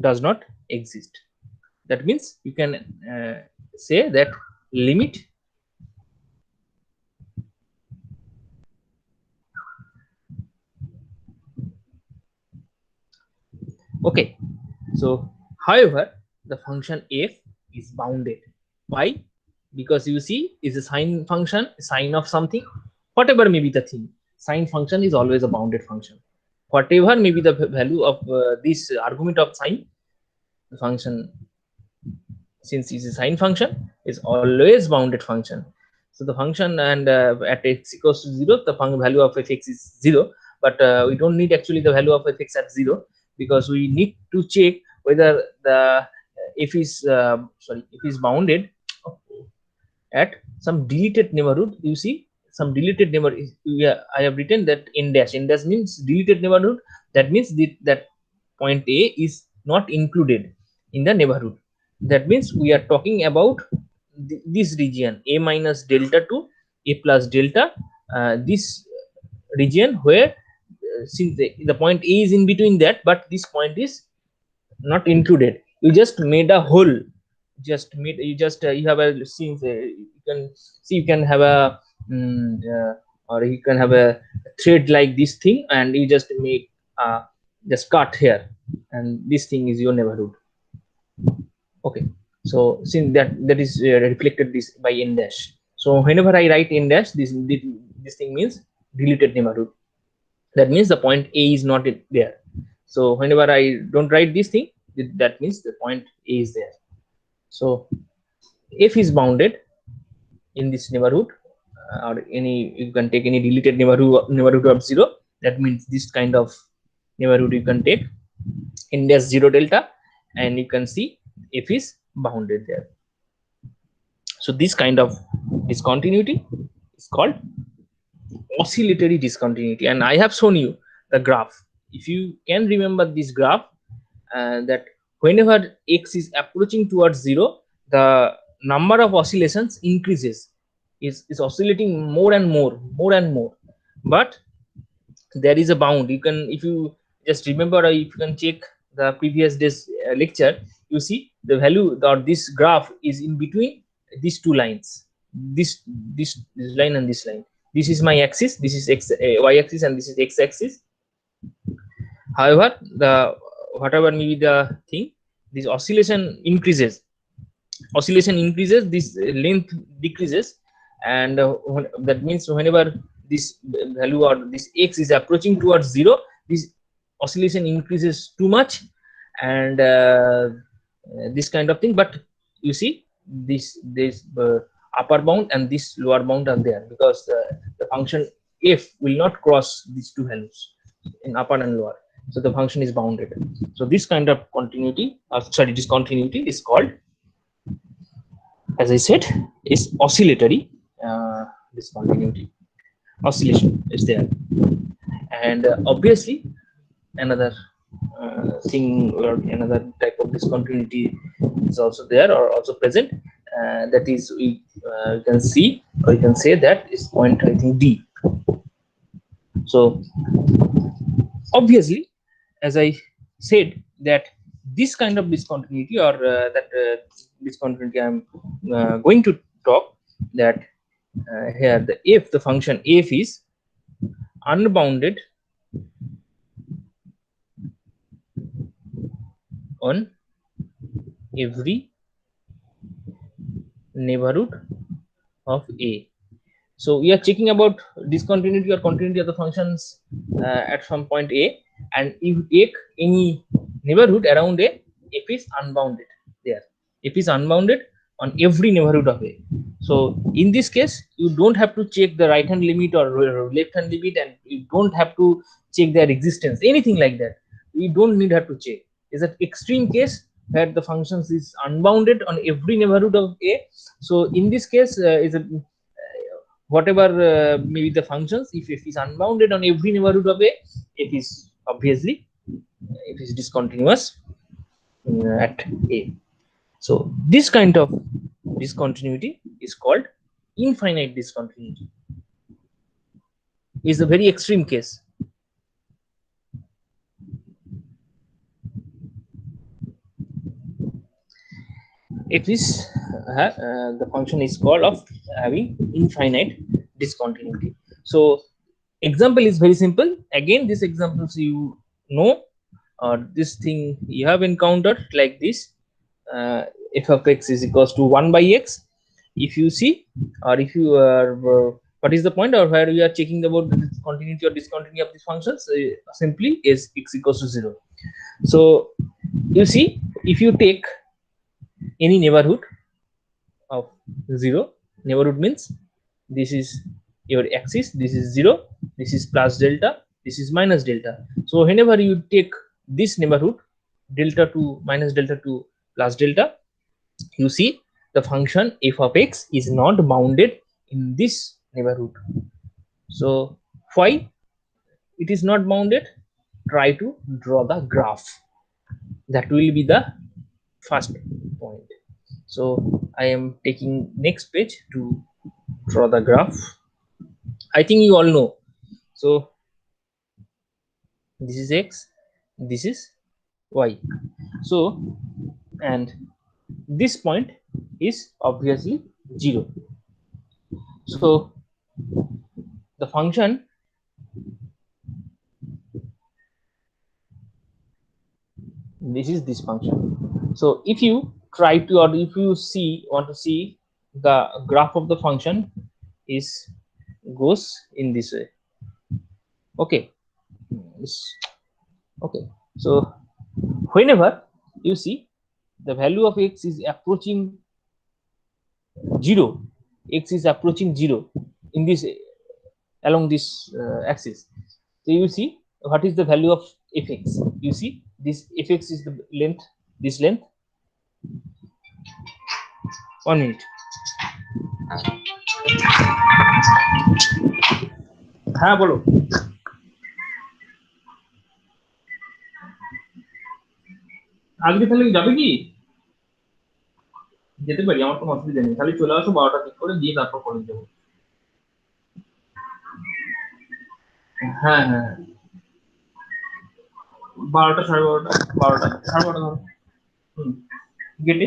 does not exist. That means you can say that limit okay. So however, the function f is bounded. Why? Because you see, is a sine function, sine of something, whatever may be the thing, sine function is always a bounded function. Whatever may be the value of this argument of sine, the function, since it's a sine function, is always bounded function. So the function, and at x equals to 0, the value of fx is 0, but we don't need actually the value of fx at 0, because we need to check whether the f is bounded at some deleted neighborhood. You see, some deleted neighborhood. Yeah, I have written that n dash. N dash means deleted neighborhood. That means that point A is not included in the neighborhood. That means we are talking about this region, a minus delta to a plus delta. This region where since the point A is in between that, but this point is not included. You just made a hole. You have a since you can see, you can have a or you can have a thread like this thing, and you just make just cut here, and this thing is your neighborhood. Okay, so since that is reflected this by n dash, so whenever I write n dash, this thing means deleted neighborhood. That means the point A is not there. So whenever I don't write this thing, that means the point A is there. So f is bounded in this neighborhood, or you can take any deleted neighborhood of 0. That means this kind of neighborhood you can take in dash 0 delta, and you can see f is bounded there. So this kind of discontinuity is called oscillatory discontinuity, and I have shown you the graph. If you can remember this graph, that whenever x is approaching towards 0, the number of oscillations increases, is oscillating more and more, but there is a bound. You can, if you just remember, if you can check the previous day's lecture, you see the value, or this graph is in between these two lines, this line and this line. This is my axis, this is y axis, and this is x axis. However, the whatever may be the thing, this oscillation increases, this length decreases, and that means whenever this value or this x is approaching towards 0, this oscillation increases too much, and this kind of thing. But you see, this upper bound and this lower bound are there, because the function f will not cross these two values in upper and lower, so the function is bounded. So this kind of continuity, discontinuity, is called, as I said, is oscillatory discontinuity. Oscillation is there, and obviously another thing, or another type of discontinuity is also there, or also present. That is, we can see, or you can say that is point, I think, D. So obviously, as I said, that this kind of discontinuity, or discontinuity I'm going to talk, that here the function f is unbounded on every neighborhood of A. So we are checking about discontinuity or continuity of the functions at some point A, and if you take any neighborhood around A, f is unbounded there. F is unbounded on every neighborhood of A. So in this case, you don't have to check the right hand limit or left hand limit, and you don't have to check their existence, anything like that. We don't need to check. Is an extreme case where the functions is unbounded on every neighborhood of A. So in this case, is a whatever maybe the functions, if f is unbounded on every neighborhood of A, it is discontinuous at A. So this kind of discontinuity is called infinite discontinuity. Is a very extreme case. It is the function is called of having infinite discontinuity. So example is very simple. Again, this examples you know, or this thing you have encountered like this. F of x is equals to 1 by x. If you see, or if you are what is the point, or where we are checking about the continuity or discontinuity of these functions, simply is x equals to 0. So you see, if you take any neighborhood of 0, neighborhood means this is your axis, this is 0, this is plus delta, this is minus delta. So whenever you take this neighborhood, delta to minus delta to plus delta, you see the function f of x is not bounded in this neighborhood. So why it is not bounded? Try to draw the graph. That will be the first point. So I am taking next page to draw the graph. I think you all know. So this is x, this is y. So and this point is obviously 0. So the function this is this function. So if you try to, or if you want to see the graph of the function is goes in this way. Okay. Okay, so whenever you see the value of x is approaching 0, x is approaching 0 in this, along this axis. So you see what is the value of fx. You see this fx is the length, this length. 1 minute. হ্যাঁ বলো। আজকে তাহলে যাবে কি? যেতে পারি, আমার কোনো অসুবিধা নেই, খালি চলে আসো 12টা ঠিক করে, দিয়ে তারপর করে দেবো। হ্যাঁ হ্যাঁ 12টা 12:30, 12টা 12:30 ধরো। গেটে।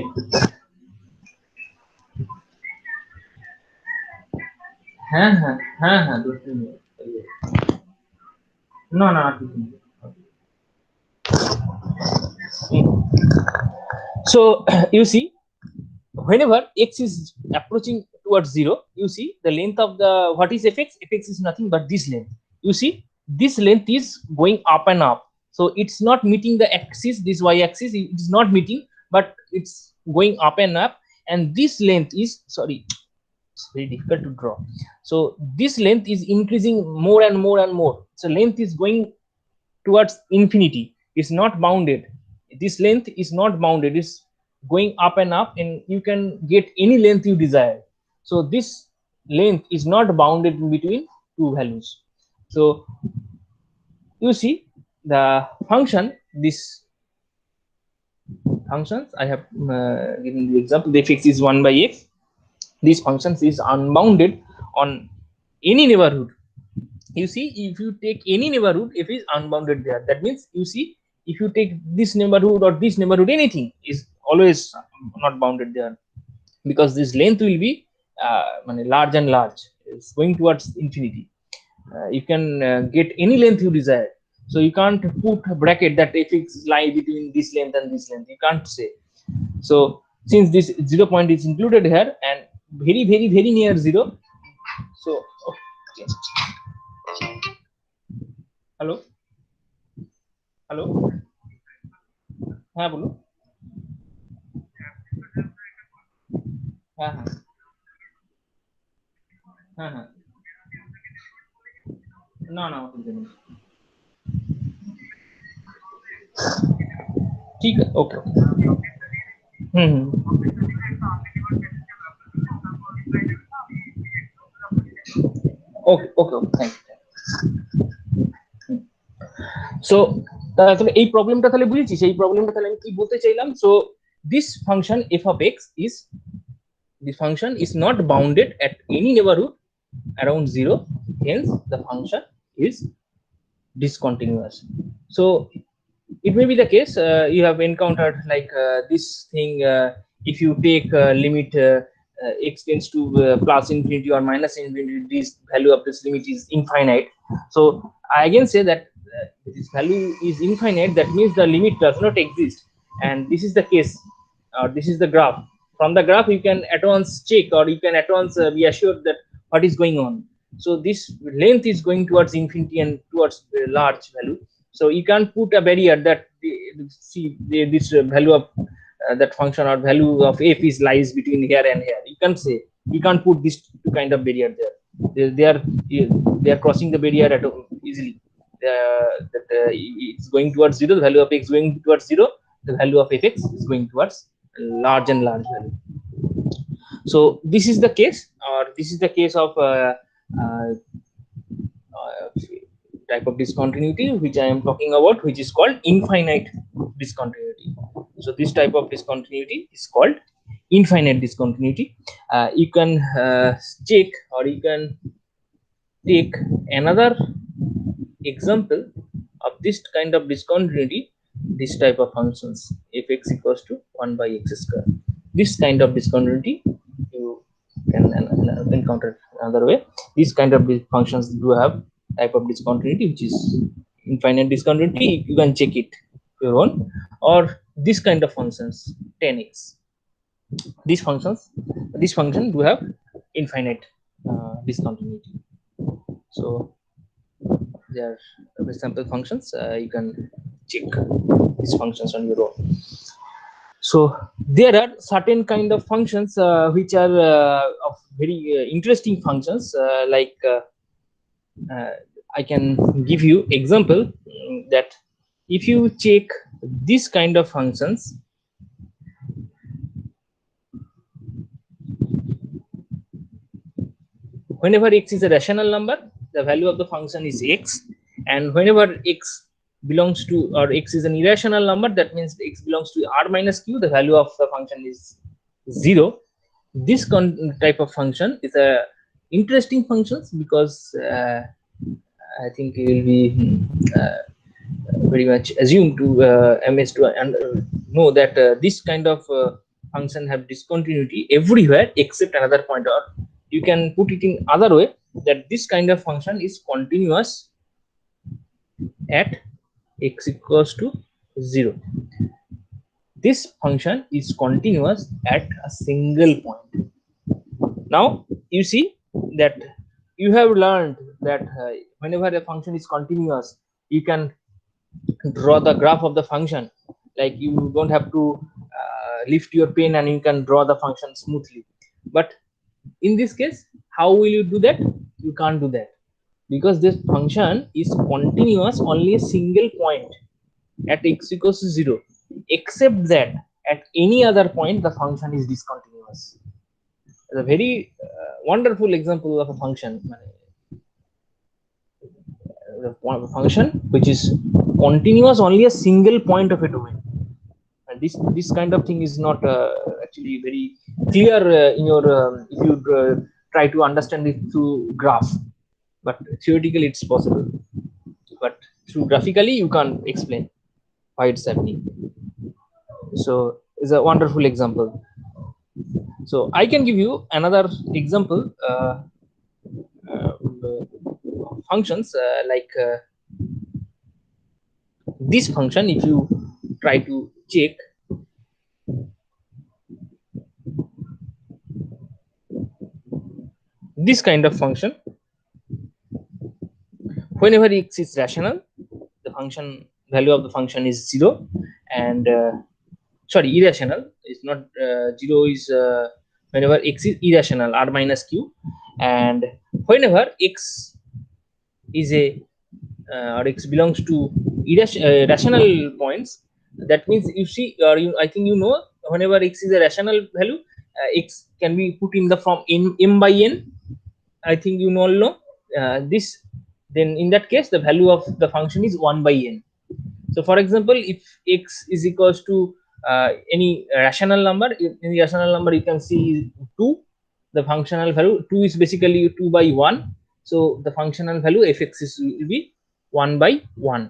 হ্যাঁ হ্যাঁ হ্যাঁ হ্যাঁ 10 মিনিট। না না কিছু নেই। So you see, whenever x is approaching towards 0, you see the length of the, what is fx? Fx is nothing but this length. You see this length is going up and up. So it's not meeting the axis, this y axis, it is not meeting, but it's going up and up. And this length is, sorry, it's very difficult to draw. So this length is increasing more and more and more. So length is going towards infinity. It's not bounded. This length is not bounded. It's going up and up, and you can get any length you desire. So this length is not bounded in between two values. So you see the function, this functions I have given the example, the fx is 1 by x. This function is unbounded on any neighborhood. You see, if you take any neighborhood, f is unbounded there. That means you see, if you take this neighborhood or this neighborhood, anything is always not bounded there, because this length will be large and large. It's going towards infinity. You can get any length you desire. So you can't put a bracket that fx lie between this length and this length. You can't say. So since this 0 point is included here and very very very near 0, so okay. Hello hello হ্যাঁ বলুন। হ্যাঁ হ্যাঁ হ্যাঁ হ্যাঁ না না অসুবিধা নেই, ঠিক আছে, ওকে হুম ওকে ওকে ওকে থ্যাংক ইউ। সো তাহলে এই প্রবলেমটা তাহলে বুঝেছিস, এই প্রবলেমটা তাহলে আমি কি বলতে চাইলাম। So this function f of x is, the function is not bounded at any neighborhood around 0, hence the function is discontinuous. So it may be the case you have encountered like this thing, if you take limit x tends to plus infinity or minus infinity, this value of this limit is infinite. So I again say that this value is infinite, that means the limit does not exist, and this is the case, or this is the graph. From the graph you can at once check, or you can at once be assured that what is going on. So this length is going towards infinity and towards large value. So you can't put a barrier that this value of that function or value of f is lies between here and here. You can't say, you can't put this kind of barrier there. They are crossing the barrier at easily. That it's going towards 0, the value of x going towards 0, the value of fx is going towards large and large value. So this is the case, or this is the case of type of discontinuity which I am talking about, which is called infinite discontinuity. So this type of discontinuity is called infinite discontinuity. You can check, or you can take another example of this kind of discontinuity, this type of functions f(x) equals to 1 by x square. This kind of discontinuity you can encounter another way. These kind of functions do have type of discontinuity which is infinite discontinuity. You can check it your own. Or this kind of functions 10x, these function do have infinite discontinuity. So they are sample functions. You can check these functions on your own. So there are certain kind of functions which are of very interesting functions, like I can give you example that if you check this kind of functions, whenever x is a rational number, the value of the function is x, and whenever x belongs to, or x is an irrational number, that means x belongs to r minus q, the value of the function is 0. This type of function is a interesting functions because I think it will be very much assumed to MS to know that this kind of function have discontinuity everywhere except another point. Or you can put it in other way, that this kind of function is continuous at x equals to 0. This function is continuous at a single point. Now you see that you have learned that whenever a function is continuous, you can draw the graph of the function. Like you don't have to lift your pen and you can draw the function smoothly. But in this case, how will you do that? You can't do that, because this function is continuous only a single point at x equals to 0, except that at any other point the function is discontinuous. It's a very wonderful example of a function, a function which is continuous only a single point of a domain. And this kind of thing is not actually very clear in your if you try to understand it through graph, but theoretically it's possible, but through graphically you can't explain why it's happening. So it's a wonderful example. So I can give you another example, functions like this function. If you try to check this kind of function, whenever x is rational, the function value of the function is 0, and sorry, irrational is not 0 is whenever x is irrational, r minus q, and whenever x is a or x belongs to rational points, that means you see, or I think you know, whenever x is a rational value, x can be put in the form m by n. I think you all know this. Then in that case, the value of the function is 1 by n. So for example, if x is equals to any rational number. In the rational number you can see 2. The functional value 2 is basically 2 by 1, so the functional value fx will be 1 by 1.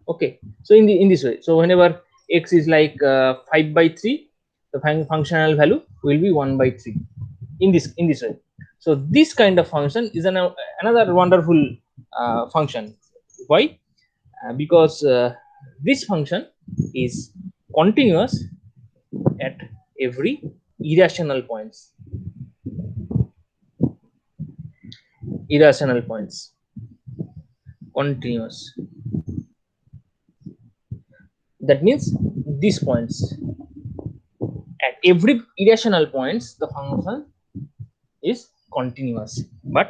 Okay, so in this way, so whenever x is like 5 by 3, the functional value will be 1 by 3 in this way. So this kind of function is another wonderful function. Why? Because this function is continuous at every irrational points. Continuous, that means these points, at every irrational points the function is continuous, but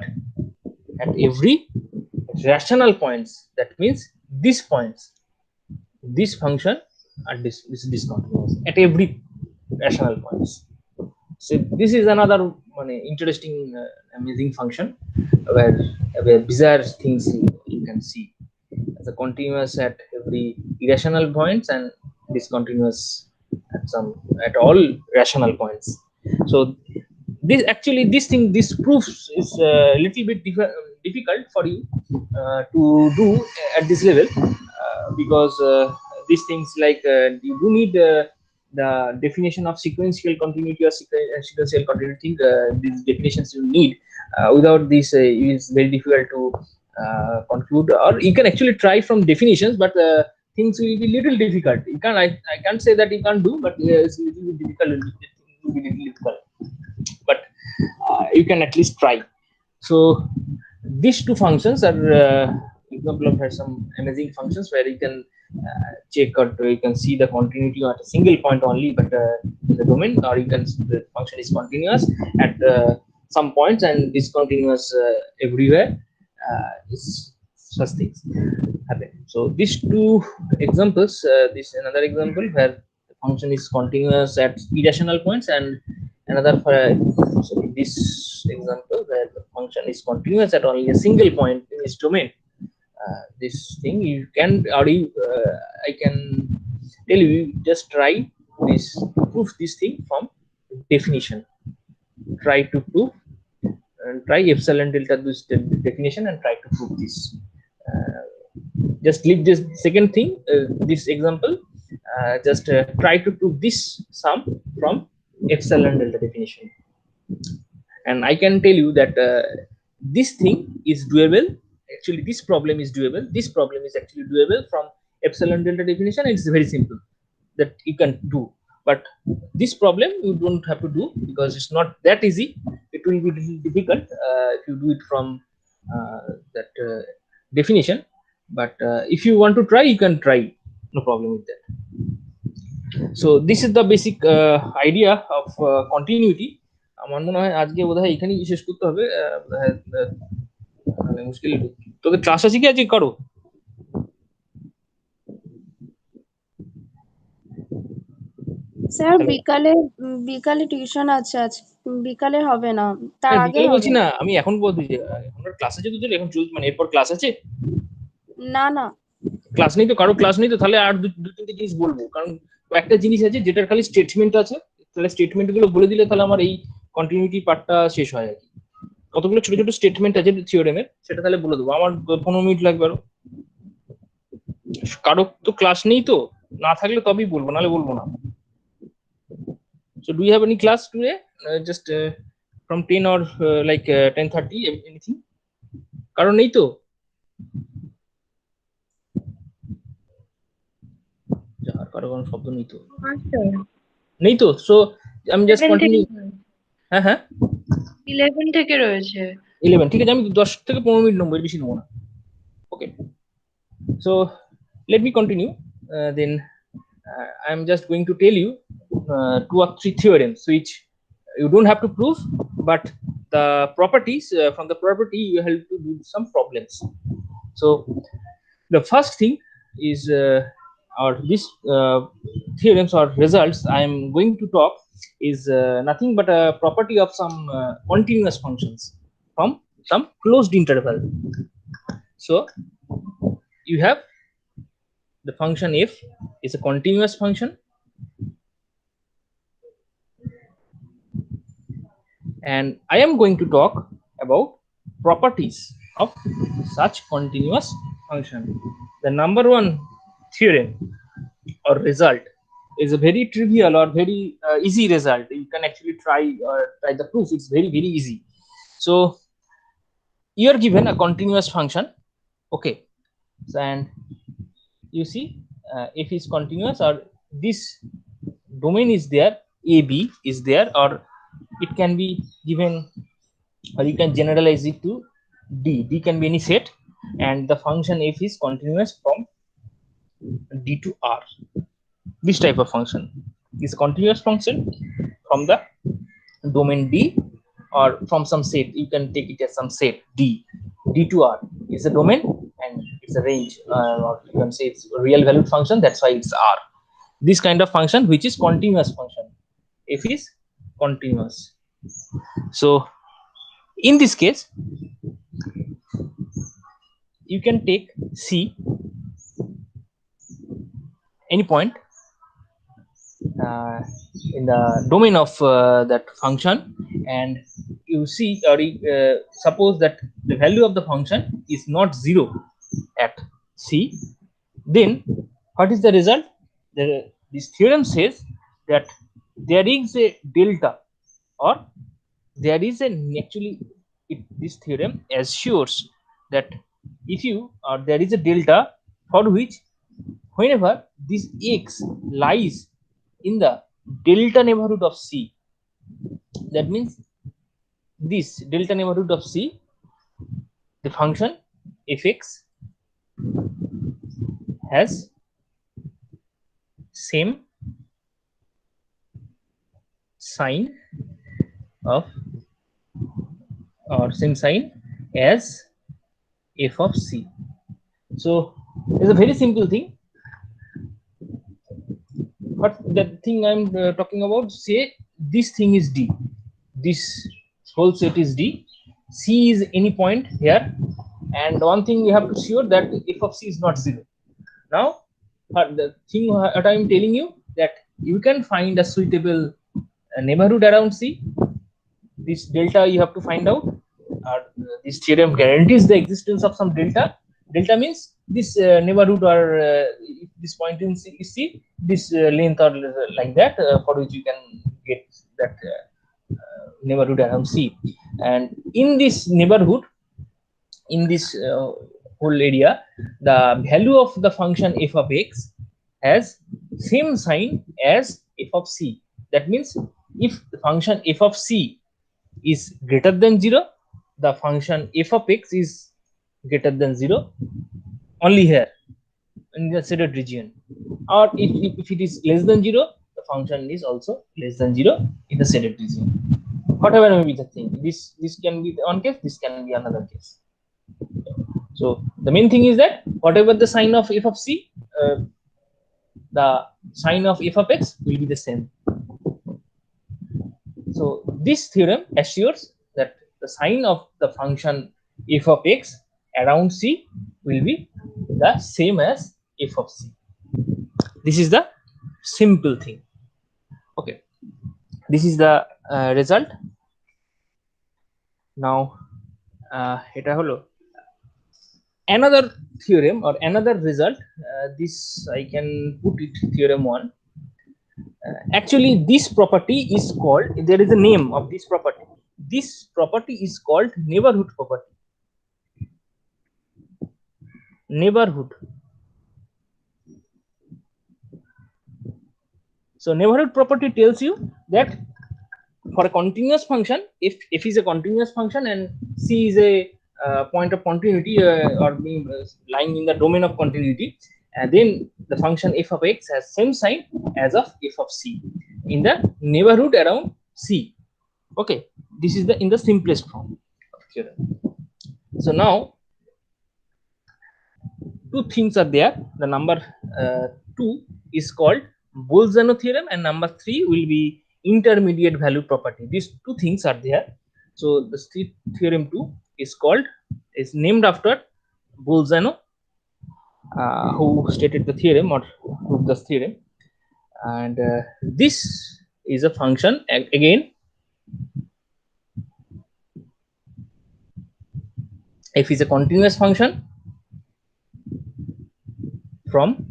at every rational points, that means these points, this function are discontinuous at every rational points. So this is another interesting amazing function where bizarre things you can see as a continuous at every irrational points and discontinuous at all rational points. So this proofs is a little bit difficult for you to do at this level, because these things like you do need the definition of sequential continuity or sequential continuity. These definitions you need. Without this, it is very difficult to conclude, or you can actually try from definitions, but things will be little difficult. You can I can't say that you can't do, but it's a little bit difficult. It will be little difficult, but you can at least try. So these two functions are example of some amazing functions where you can check, or you can see the continuity at a single point only, but in the domain, or you can see the function is continuous at some points and discontinuous everywhere. Such things happen. So these two examples, this another example where the function is continuous at irrational points, and another for this example where the function is continuous at only a single point in its domain. This thing you can, or I can tell you, just try this, prove this thing from definition. Try to prove, and try epsilon delta this definition and try to prove this. Just leave this second thing, this example. Just try to prove this sum from epsilon delta definition, and I can tell you that this thing is doable. Actually, this problem is doable. This problem is actually doable from epsilon delta definition. It's very simple that you can do, but this problem you don't have to do because it's not that easy. It will be difficult if you do it from that definition, but if you want to try, you can try, no problem with that. So this is the basic idea of continuity. আমার মনে হয় আজকে বোধহয় এখানেই শেষ করতে হবে। মুশকিল। তোদের ক্লাস আছে কি আজকে? করো। স্যার বিকালে টিউশন আছে, আজ বিকালে হবে না, তার আগে বলছি না, আমি এখন বলছি যে আমরা ক্লাস আছে তোদের এখন চলছে, মানে এরপর ক্লাস আছে? না না ক্লাস নেই তো, কারো ক্লাস নেই তো, তাহলে আর দু তিনটে জিনিস বলবো, কারণ একটা জিনিস আছে যেটার খালি স্টেটমেন্ট আছে, তাহলে স্টেটমেন্ট গুলো বলে দিলে তাহলে আমার এই কন্টিনিউটি পার্টটা শেষ হয় আর কি। কতগুলো ছোট ছোট স্টেটমেন্ট আছে থিওরেমের, সেটা তাহলে বলে দেবো। আমার 15 মিনিট লাগবে আরো। কারো তো ক্লাস নেই তো, না থাকলে তবেই বলবো, নাহলে বলবো না। So do you have any class today? Just from 10 or like 10:30, anything? কারণ নেই তো? যার কারো কোনো শব্দ নেই তো? নেই তো? So আমি জাস্ট কন্টিনিউ। হ্যাঁ হ্যাঁ 11 থেকে রয়েছে। 11 ঠিক আছে, আমি 10 থেকে 15 মিনিট নেবো, বেশি নেবো না। ওকে, so let me continue. Then I am just going to tell you 2 or 3 theorems which you don't have to prove, but the properties, from the property you have to do some problems. So the first thing is or this theorems or results I am going to talk is nothing but a property of some continuous functions from some closed interval. So you have the function f is a continuous function And I am going to talk about properties of such continuous function. The number one theorem or result is a very trivial or very easy result. You can actually try the proof. It's very easy. So you are given a continuous function, okay, and you see if is continuous or this domain is there, AB is there, or it can be given, or you can generalize it to D. D can be any set, and the function f is continuous from D to R. This type of function is continuous function from the domain D or from some set. You can take it as some set D. D to R is a domain and it's a range, or you can say it's a real valued function. That's why it's R. This kind of function which is continuous function. F is continuous. So in this case, you can take C, any point in the domain of that function, and you see, or suppose that the value of the function is not 0 at C, then what is the result? This theorem says that there is a delta, or there is an actually this theorem assures that if you, or there is a delta for which whenever this x lies in the delta neighborhood of C, that means this delta neighborhood of C, the function fx has same sign of, or same sign as f of C. So it's a very simple thing. But the thing I'm talking about, say this thing is D, this whole set is D, C is any point here, and one thing you have to sure that f of C is not 0. Now the thing what I'm telling you, that you can find a suitable neighborhood around C. This delta you have to find out. This theorem guarantees the existence of some delta. Delta means this neighborhood, or this point in C, this length or like that, for which you can get that neighborhood around C. And in this neighborhood, in this whole area, the value of the function f of x has same sign as f of C. That means if the function f of C is greater than 0, the function f of x is greater than 0 only here in the shaded region, or if it is less than 0, the function is also less than 0 in the shaded region. Whatever may be the thing, this can be one case, this can be another case. So the main thing is that whatever the sign of f of C, the sign of f of x will be the same. So this theorem assures that the sign of the function f of x around C will be the same as f of C. This is the simple thing. Okay, this is the result. Now eta holo another theorem or another result. This I can put it theorem 1. Actually this property is called, there is a name of this property. This property is called neighborhood property. Neighborhood. So neighborhood property tells you that for a continuous function, if f is a continuous function and C is a point of continuity, or being lying in the domain of continuity, and then the function f of x has same sign as of f of C in the neighborhood around C. Okay, this is the in the simplest form of theorem. So now two things are there. The number 2 is called Bolzano theorem, and number 3 will be intermediate value property. These two things are there. So the theorem 2 is named after Bolzano, who stated the theorem or proved this theorem. and this is a function again. F is a continuous function from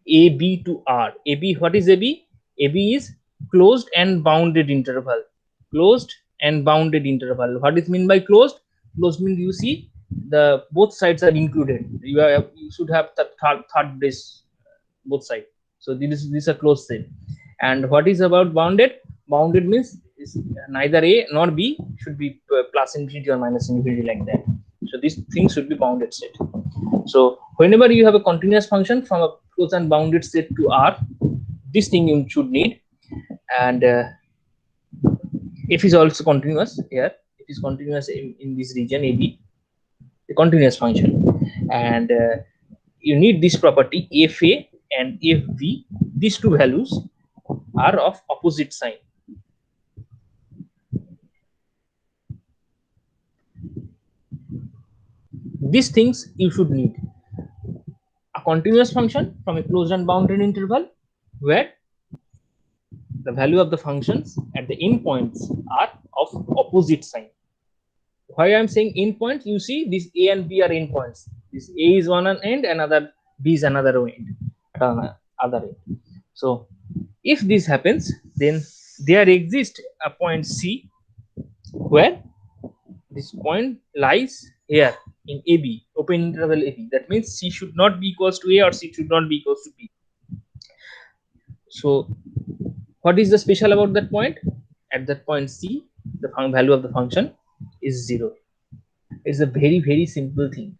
AB to R. AB, what is AB? AB is closed and bounded interval. Closed and bounded interval. What is mean by closed? Closed means you see the both sides are included. You should have the third base both sides. So this is a closed set. And what is about bounded? Bounded means is neither A nor B should be plus infinity or minus infinity like that. So these things should be bounded set. So whenever you have a continuous function from a closed and bounded set to R, this thing you should need. And F is also continuous here. It is continuous in this region AB, a continuous function, and you need this property FA and FB. These two values are of opposite sign. These things you should need. A continuous function from a closed and bounded interval where the value of the functions at the endpoints are of opposite sign. Why I am saying endpoints? You see, this A and B are endpoints. This A is one end, another B is another end, other end. So if this happens, then there exists a point C where this point lies here in AB, open interval AB. That means C should not be equals to A or C should not be equals to B. So what is the special about that point? At that point C, the value of the function is 0. It's a very, very simple thing.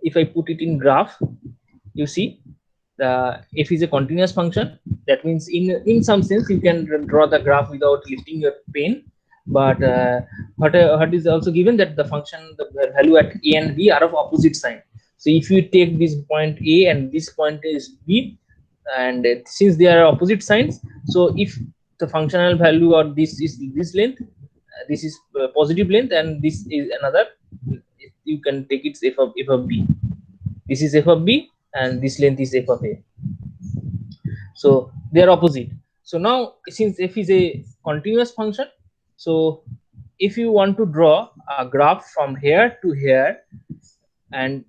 If I put it in graph, you see the F is a continuous function. That means in some sense you can draw the graph without lifting your pen. But what is also given that the function, the value at A and B are of opposite sign. So if you take this point A and this point is B, and since they are opposite signs, so if the functional value or this is this length, this is positive length, and this is another, you can take it f of B. This is f of B and this length is f of A. So they are opposite. So now since f is a continuous function, so if you want to draw a graph from here to here, and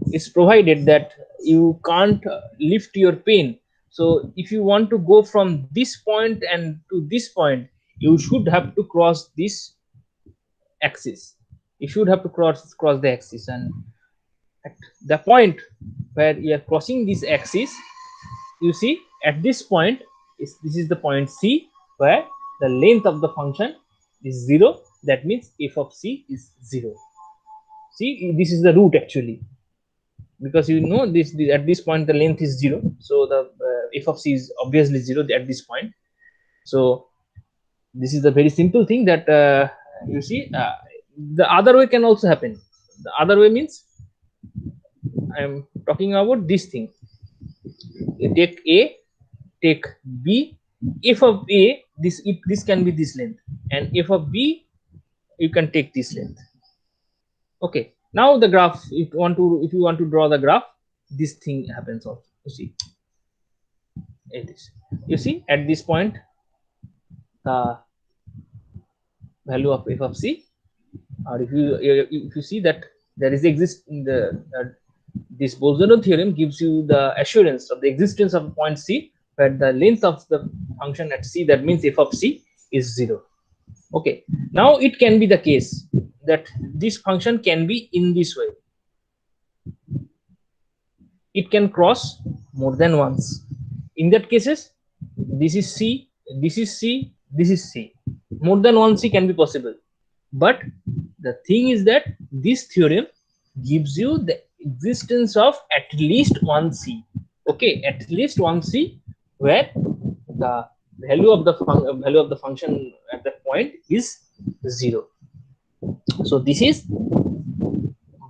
it's provided that you can't lift your pen, so if you want to go from this point and to this point, you should have to cross this axis. You should have to cross the axis, and at the point where you are crossing this axis, you see at this point this is the point C where the length of the function is 0. That means f of C is 0. See, this is the root actually, because you know this at this point the length is 0, so the f of C is obviously 0 at this point. So this is a very simple thing that you see. The other way can also happen. The other way means I am talking about this thing. You take A, take B. F of A, this can be this length, and f of B, you can take this length. Okay. Now the graph, if you want to draw the graph, this thing happens also. You see, it is. You see at this point, the value of f of C, or if you see that there is this Bolzano theorem gives you the assurance of the existence of point C where the length of the function at C, that means f of C is 0. Okay. Now it can be the case that this function can be in this way. It can cross more than once. In that cases, this is C, this is C, this is C. More than one C can be possible. But the thing is that this theorem gives you the existence of at least one C. Okay, at least one C where the value of the function at that point is 0. So this is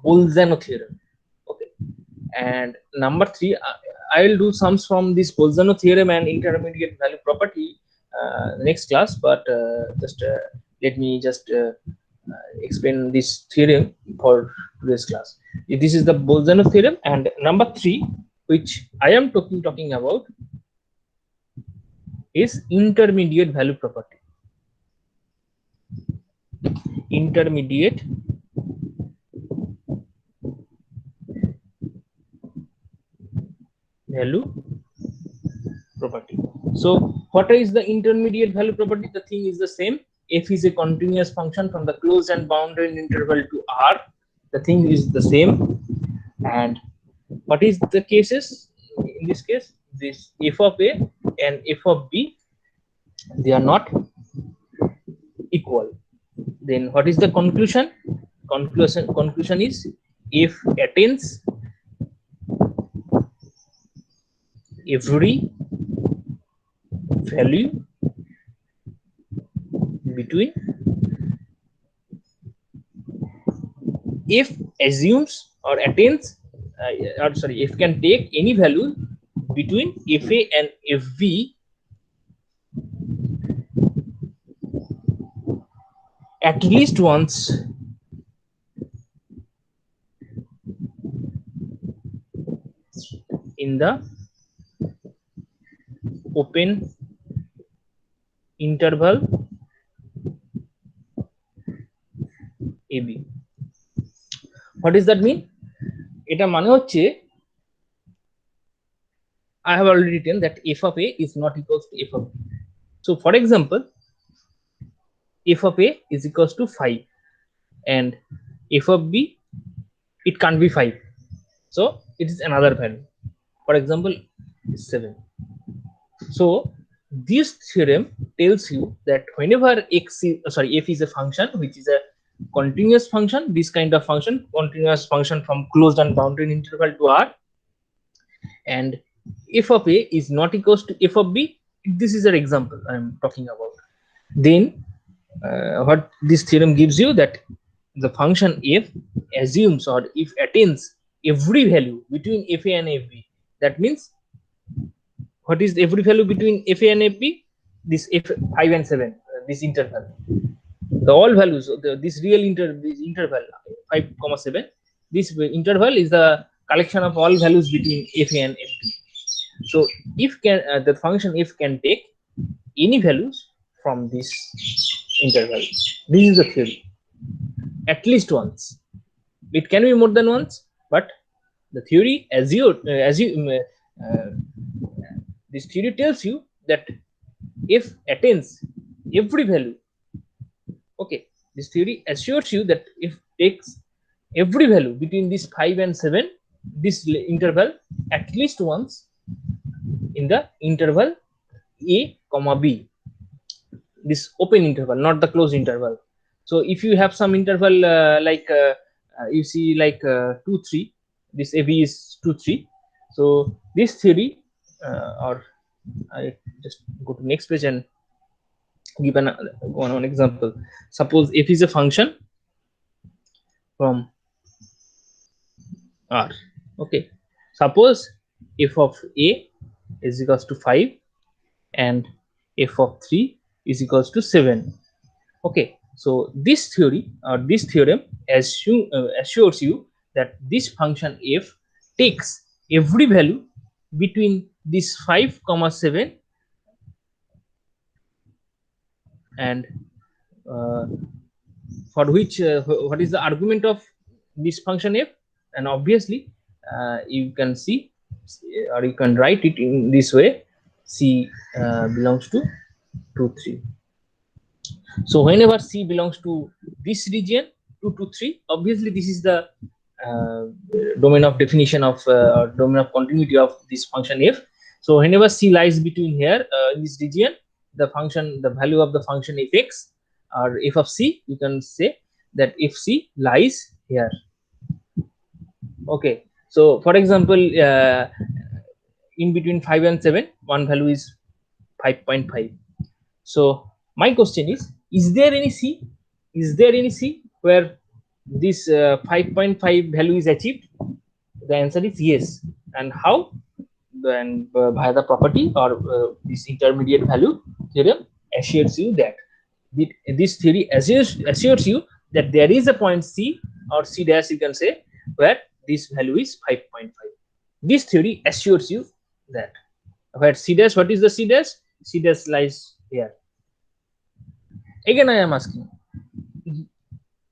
Bolzano theorem. Okay, and number 3, I will do sums from this Bolzano theorem and intermediate value property next class. But let me just explain this theorem for today's class. This is the Bolzano theorem, and number 3, which I am talking about, is intermediate value property. Intermediate value property. So what is the intermediate value property? The thing is the same. F is a continuous function from the closed and bounded interval to R. The thing is the same. And what is the cases? In this case, this f of a and f of b, they are not equal. Then what is the conclusion? Conclusion is if attains every value between, if assumes or attains if can take any value between fa and fb at least once in the open interval AB. What does that mean? এটা মানে হচ্ছে I have already written that f of a is not equals to f of b. So for example, f of a is equals to 5 and f of b, it can't be 5. So it is another value. For example, 7. So this theorem tells you that whenever f is a function which is a continuous function, this kind of function, continuous function from closed and bounded interval to R, and f of a is not equals to f of b, this is an example I am talking about, then what this theorem gives you, that the function f assumes or if attains every value between fa and fb. That means what is every value between fa and fb? This f5 and 7, this interval, the all values of this real interval 5, 7, this interval is the collection of all values between fa and fb. So if the function f can take any values from this interval, this is the theory, at least once. It can be more than once, but the theory this theory tells you that if attains every value, okay, this theory assures you that if takes every value between this 5 and 7, this interval, at least once in the interval a comma b, this open interval, not the closed interval. So if you have some interval you see like 2 3, this ab is 2 3. So this theory or I just go to next page and give one example. Suppose f is a function from R. Okay, suppose f of a is equals to 5 and f of 3 is equals to 7. Okay, so this theory or this theorem assures you that this function f takes every value between this 5, 7 and for which what is the argument of this function f, and obviously you can see or you can write it in this way: c belongs to 2 3. So whenever c belongs to this region 2 to 3, obviously this is the domain of definition of or domain of continuity of this function f. So whenever c lies between here in this region, the value of the function fx or f of c, you can say that if c lies here. Okay, so for example, in between 5 and 7, one value is 5.5. so my question is there any c? Is there any c where this 5.5 value is achieved? The answer is yes. And how? Then via the property or this intermediate value theorem assures you that this theory assures you that there is a point c or c dash, you can say, where this value is 5.5. This theory assures you that where c dash, what is the c dash? C dash lies here. Again I am asking,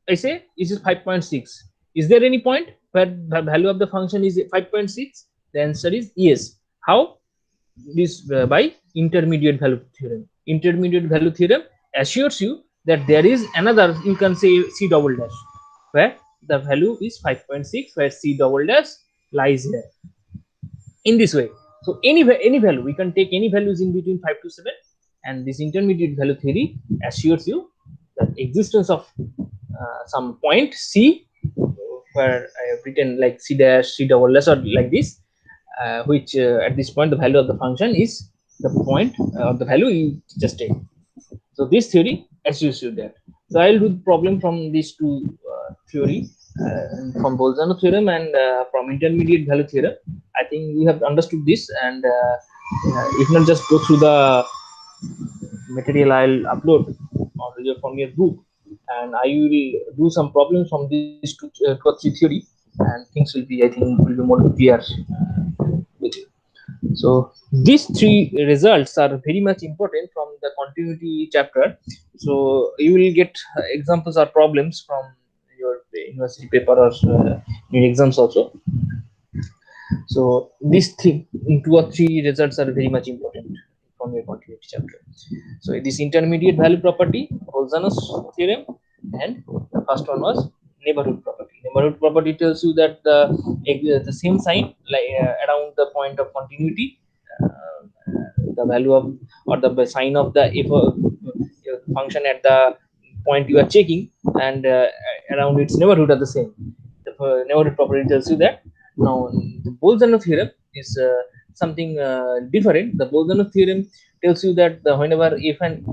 I say this is 5.6. Is there any point where the value of the function is 5.6? The answer is yes. How? This by intermediate value theorem. Intermediate value theorem assures you that there is another, you can say C double dash, where the value is 5.6, where C double dash lies here. In this way, so any value, we can take any values in between 5 to 7, and this intermediate value theory assures you the existence of some point C, where I have written like C dash, C double dash, or like this, which at this point the value of the function is the point or the value you just take. So this theory assures you that. So I will do the problem from these two theory, from Bolzano theorem and from intermediate value theorem. I think we have understood this, and if not, just go through the material I'll upload from your group, and I will do some problems from these two or three theory, and things will be, I think, will be more clear with you. So these three results are very much important from the continuity chapter. So you will get examples or problems from your university paper or in exams also. So these two or three results are very much important from your continuity chapter. So this intermediate value property, Bolzano's theorem, and the first one was neighborhood property. Neighborhood property tells you that the same sign, like around the point of continuity, the value of, or the sign of the function at the point you are checking, and around its neighborhood are the same. The neighborhood property tells you that. Now the Bolzano theorem is something different. The Bolzano theorem tells you that whenever f and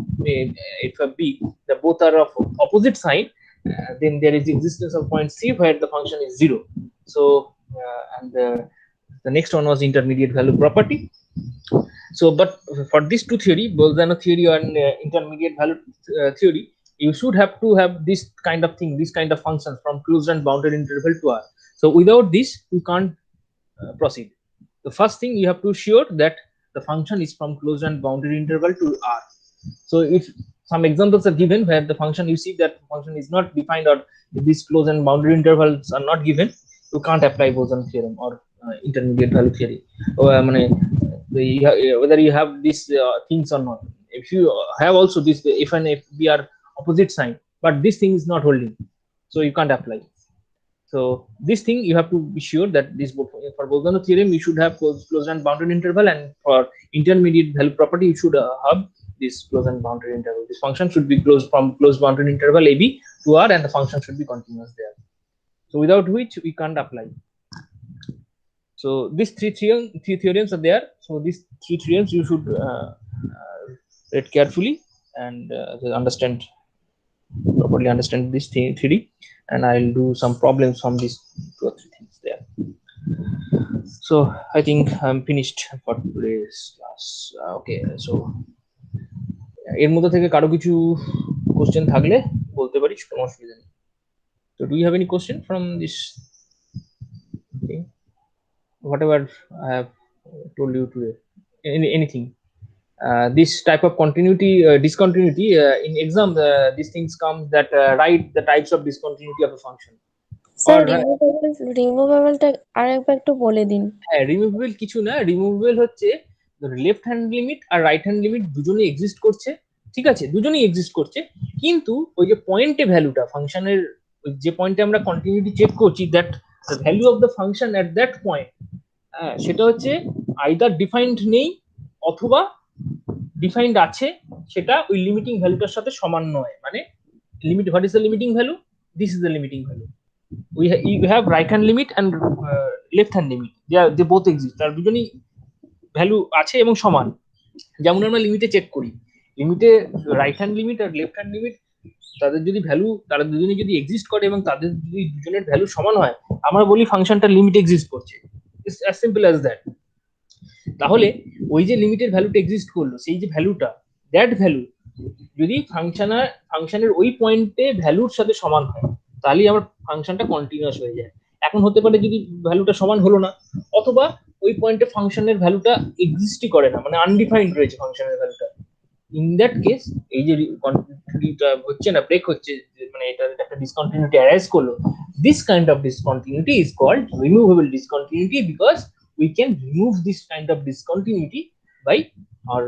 f of b, the both are of opposite sign, then there is existence of point C where the function is 0. So and the next one was intermediate value property. So but for these two theory, Bolzano theory and intermediate value theory, you should have to have this kind of thing, this kind of functions from closed and bounded interval to R. So without this you can't proceed. The first thing, you have to sure that the function is from closed and bounded interval to R. So if some examples are given where the function, you see that function is not defined, or these closed and bounded intervals are not given, you can't apply Bolzano theorem or intermediate value theory. Whether you have these things or not. If you have also this f and f b are opposite sign, but this thing is not holding, so you can't apply. So this thing you have to be sure that this, for Bolzano theorem you should have closed and bounded interval, and for intermediate value property you should have this closed and bounded interval. This function should be closed from closed bounded interval AB to R, and the function should be continuous there. So without which we can't apply. So these three theorems are there. So these three theorems you should read carefully and properly understand this theory, and I'll do some problems from these two or three things there. So I think I'm finished for today's class. Okay, so এর মধ্যে থেকে কারো কিছু question থাকলে বলতে পারিস, কোনো অসুবিধা নেই। So do you have any question from this thing? Whatever I have told you today, anything, this type of continuity, discontinuity, in exam these things come that write the types of discontinuity of a function. Sir রিমুভেবলটা আরেকবার একটু বলে দিন। হ্যাঁ, removable কিছু না, removable হচ্ছে left hand limit আর right hand limit দুজনেই এক্সিস্ট করছে, ঠিক আছে, দুজনেই এক্সিস্ট করছে, কিন্তু ওই যে পয়েন্টে ভ্যালুটা ফাংশনের, যে পয়েন্টে আমরা কন্টিনিউটি চেক করছি, that the value of the function at that point, সেটা হচ্ছে আইদার ডিফাইন্ড নেই অথবা ডিফাইন্ড আছে, সেটা ওই লিমিটিং ভ্যালুটার সাথে সমান নয়। মানে limit, what is the limiting value, this is the limiting value. you have right hand limit and left hand limit, they both exist, তার দুজনেই ভ্যালু আছে এবং সমান। যেমন আমরা লিমিটে চেক করি, লিমিটে রাইট হ্যান্ড লিমিট আর লেফট হ্যান্ড লিমিট, তাদের যদি ভ্যালু, তারা দুজনে যদি এক্সিস্ট করে এবং তাদের যদি দুজনের ভ্যালু সমান হয়, আমরা বলি ফাংশনটা লিমিট এক্সিস্ট করছে। It's as simple as that. তাহলে ওই যে লিমিটের ভ্যালুটা এক্সিস্ট করলো, সেই যে ভ্যালুটা, দ্যাট ভ্যালু যদি ফাংশনের ওই পয়েন্টে ভ্যালুর সাথে সমান হয়, তাহলেই আমার ফাংশনটা কন্টিনিউয়াস হয়ে যায়। এখন হতে পারে যদি ভ্যালুটা সমান হলো না, অথবা ওই পয়েন্টে ফাংশনের ভ্যালুটা এক্সিস্টই করে না, মানে আনডিফাইন্ড রয়েছে ফাংশনের ভ্যালুটা। ইন দ্যাট কেস এই যে কন্টিনিউটিটা হচ্ছে না, ব্রেক হচ্ছে, মানে এটা একটা ডিসকন্টিনিউটি অ্যারাইজ করলো, this kind of discontinuity is called removable discontinuity, because we can remove this kind of discontinuity by or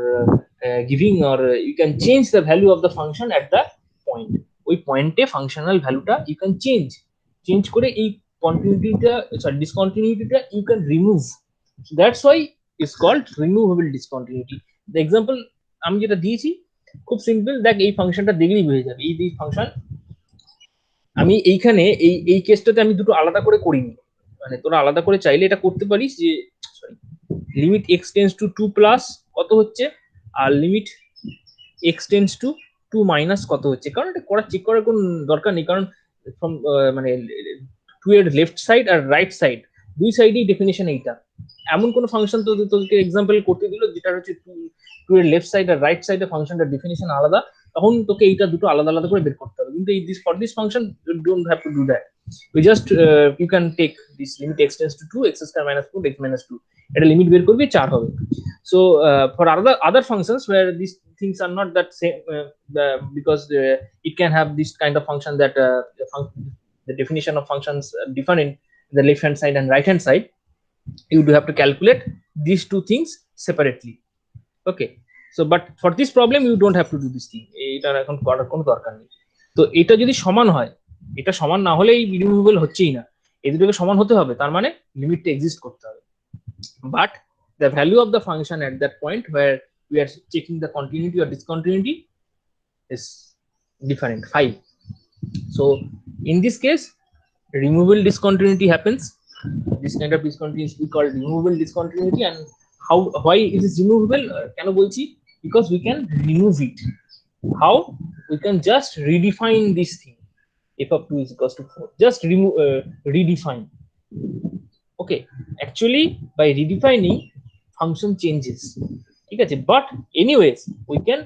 giving, or you can change the value of the function at the point. ওই পয়েন্টে functional ভ্যালুটা you can change করে এই কন্টিনিউটিটা, sorry ডিসকন্টিনিউটিটা you can remove. That's why it's called removable discontinuity. The example আমি যেটা দিয়েছি খুব সিম্পল, দেখ এই ফাংশনটা দেখলেই বুঝে যাবে। এই ফাংশন আমি এইখানে এই কেসটাতে আমি দুটো আলাদা করে করিনি, মানে তোরা আলাদা করে চাইলে এটা করতে পারিস যে sorry limit x tends to 2 plus কত হচ্ছে, আর limit x tends to 2 minus কত হচ্ছে। কারণ এটা চেক করার কোনো দরকার নেই, কারণ ফ্রম মানে 2 এর লেফট সাইড আর রাইট সাইড দুই সাইডেই ডেফিনেশন এইটা। এমন কোনো ফাংশন তো তোকে এক্সাম্পল করতে দিল যেটা হচ্ছে 2 এর লেফট সাইড আর রাইট সাইডে ফাংশনটার ডেফিনেশন আলাদা, তখন তোকে এইটা দুটো আলাদা আলাদা করে বের করতে হবে। কিন্তু for this function you don't have to do that, we just you can take this limit x tends to 2 x square minus 4 x minus 2, এটা লিমিট বের করবি 4 হবে। so for other functions where these things are not that same, because it can have this kind of function that the definition of functions differ in the left hand side and right hand side, you do have to calculate these two things separately. Okay, so but for this problem you don't have to do this thing, এটা এখন করার কোনো দরকার নেই। তো এটা যদি সমান হয়, এটা সমান না হলে এই রিমুভেবল হচ্ছেই না, এই দুটোকে সমান হতে হবে, তার মানে লিমিটটা এক্সিস্ট করতে হবে। But the value of the function at that point where we are checking the continuity or discontinuity is different, 5. So in this case removable discontinuity happens. This kind of discontinuity is called removable discontinuity. And why it is removable, কেন বলছি, because we can remove it. How? We can just redefine this thing, f of 2 is equals to 4, just redefine. Okay, actually by redefining function changes, ঠিক আছে, but anyways we can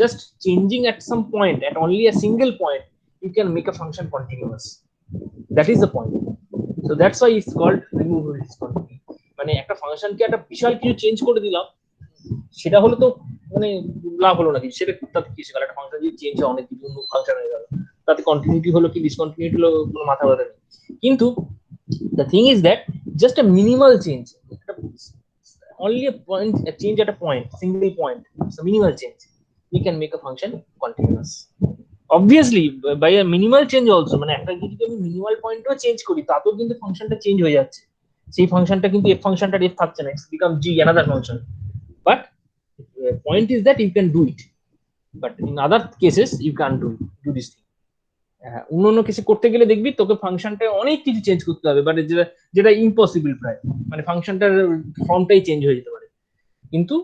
just changing at some point, at only a single point you can make a function continuous. That is the point. So that's why it's called removable discontinuity. মানে একটা ফাংশনকে একটা বিশাল কিছু change করে দিলাম, সেটা হলো তো মানে লাভ হলো নাকি, সেটা তাতে কি সেটা একটা ফাংশন যদি চেঞ্জ হয় অনেক কিছু ফাংশন হয়ে গেল, তাতে কন্টিনিউটি হলো কি ডিসকন্টিনিউটি হলো কোনো মাথা ব্যথা নেই। কিন্তু the thing is that just a minimal change, only a point, a change at a point, single point, it's a minimal change, we can make a function continuous. Obviously by a minimal change also, মানে একটা যদি আমি minimal পয়েন্টও change করি তাতেও কিন্তু ফাংশনটা change হয়ে যাচ্ছে, সেই ফাংশনটা কিন্তু f ফাংশনটা f থাকছে না, it's become g, another function. But point is that you can do it, but in other cases you can't do this thing. অন্য কেসে করতে গেলে দেখবি তোকে ফাংশনটা অনেক কিছু চেঞ্জ করতে হবে, বাট যেটা ইম্পসিবল প্রায়, মানে ফাংশনটার ফর্মটাই চেঞ্জ হয়ে যেতে পারে। কিন্তু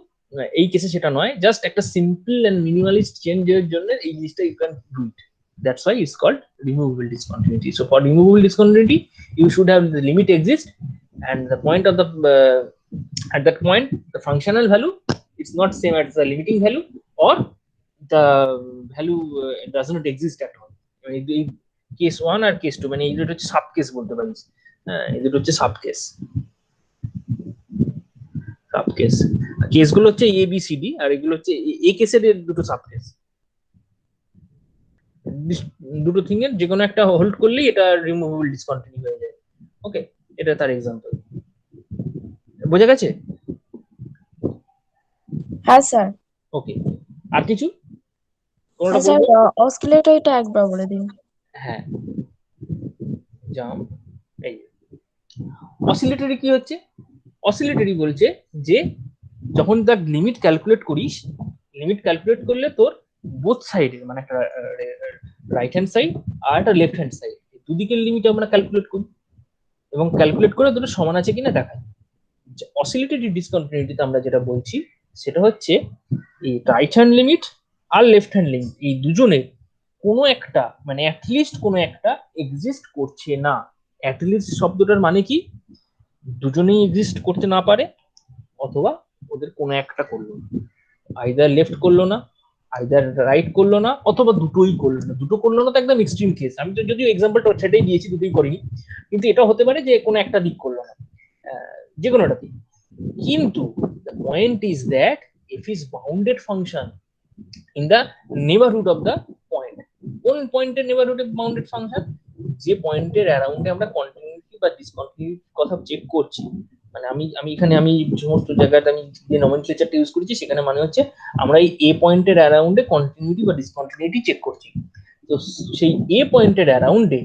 এই কেসে সেটা নয়, জাস্ট একটা সিম্পল এন্ড মিনিমালিস্ট চেঞ্জের জন্য এই জিনিসটা you can do it. That's why it's called removable discontinuity. So for removable discontinuity you should have the limit exist, and the point of the at that point the functional value is not same as the limiting value, or the value does not exist at all. Case 1 আর case 2 মানে এই দুটো হচ্ছে sub case বলতে পারিস। হ্যাঁ, এই দুটো হচ্ছে সাব কেস। সাব কেস কেসগুলো হচ্ছে এ বি সি ডি, আর এগুলো হচ্ছে এই কেসের দুটো সাব কেস। দুটো থিং এর যে কোনো একটা হোল্ড করলেই এটা রিমুভেবল ডিসকন্টিনিউ হয়ে যায়। ওকে, এটা তার এক্সাম্পল। বোঝা গেছে? হ্যাঁ স্যার। ওকে, আর কিছু? কোনটা স্যার বলবো? অসিলেটরটা একবার বলে দিন। হ্যাঁ, জাম এই অসিলেটরি কি হচ্ছে? অসিলেটরি বলছে যে যখন তার লিমিট ক্যালকুলেট করিস, লিমিট ক্যালকুলেট করলে তোর বোথ সাইডে, মানে একটা রাইট হ্যান্ড সাইড আর একটা লেফট হ্যান্ড সাইড, দুদিকের লিমিট আমরা ক্যালকুলেট করি এবং ক্যালকুলেট করে দুটো সমান আছে কিনা দেখাই। অসিলেটরি ডিসকন্টিনিউটিতে আমরা যেটা বলছি সেটা হচ্ছে এই রাইট হ্যান্ড লিমিট আর লেফট হ্যান্ড লিমিট এই দুজনের কোনো একটা, মানে অ্যাটলিস্ট কোনো একটা এক্সিস্ট করছে না। অ্যাটলিস্ট শব্দটার মানে কি? দুজনেই এক্সিস্ট করতে না পারে, অথবা ওদের কোনো একটা করলো না, আইদার লেফট করলো না, আইদার রাইট করলো না, অথবা দুটোই করলো না। দুটো করলো না তো একদম এক্সট্রিম কেস, আমি তো যদিও এক্সাম্পলটা সেটাই দিয়েছি, দুটোই করিনি, কিন্তু এটা হতে পারে যে কোনো একটা দিক করলো না, যে কোনো একটা দিক। কিন্তু the point is that f is bounded function in the neighborhood of the point. কোন পয়েন্টের নেবারহুডে বাউন্ডেড ফাংশন? যে পয়েন্টের অ্যারাউন্ডে আমরা কন্টিনিউটি বা ডিসকন্টিনিউটি কথা চেক করছি। মানে আমি এখানে আমি সমস্ত জায়গাতে আমি যে নমেনক্লেচারটা ইউজ করেছি সেখানে মানে হচ্ছে আমরা এই এ পয়েন্টের অ্যারাউন্ডে কন্টিনিউটি বা ডিসকন্টিনিউটি চেক করছি। তো সেই এ পয়েন্টের অ্যারাউন্ডে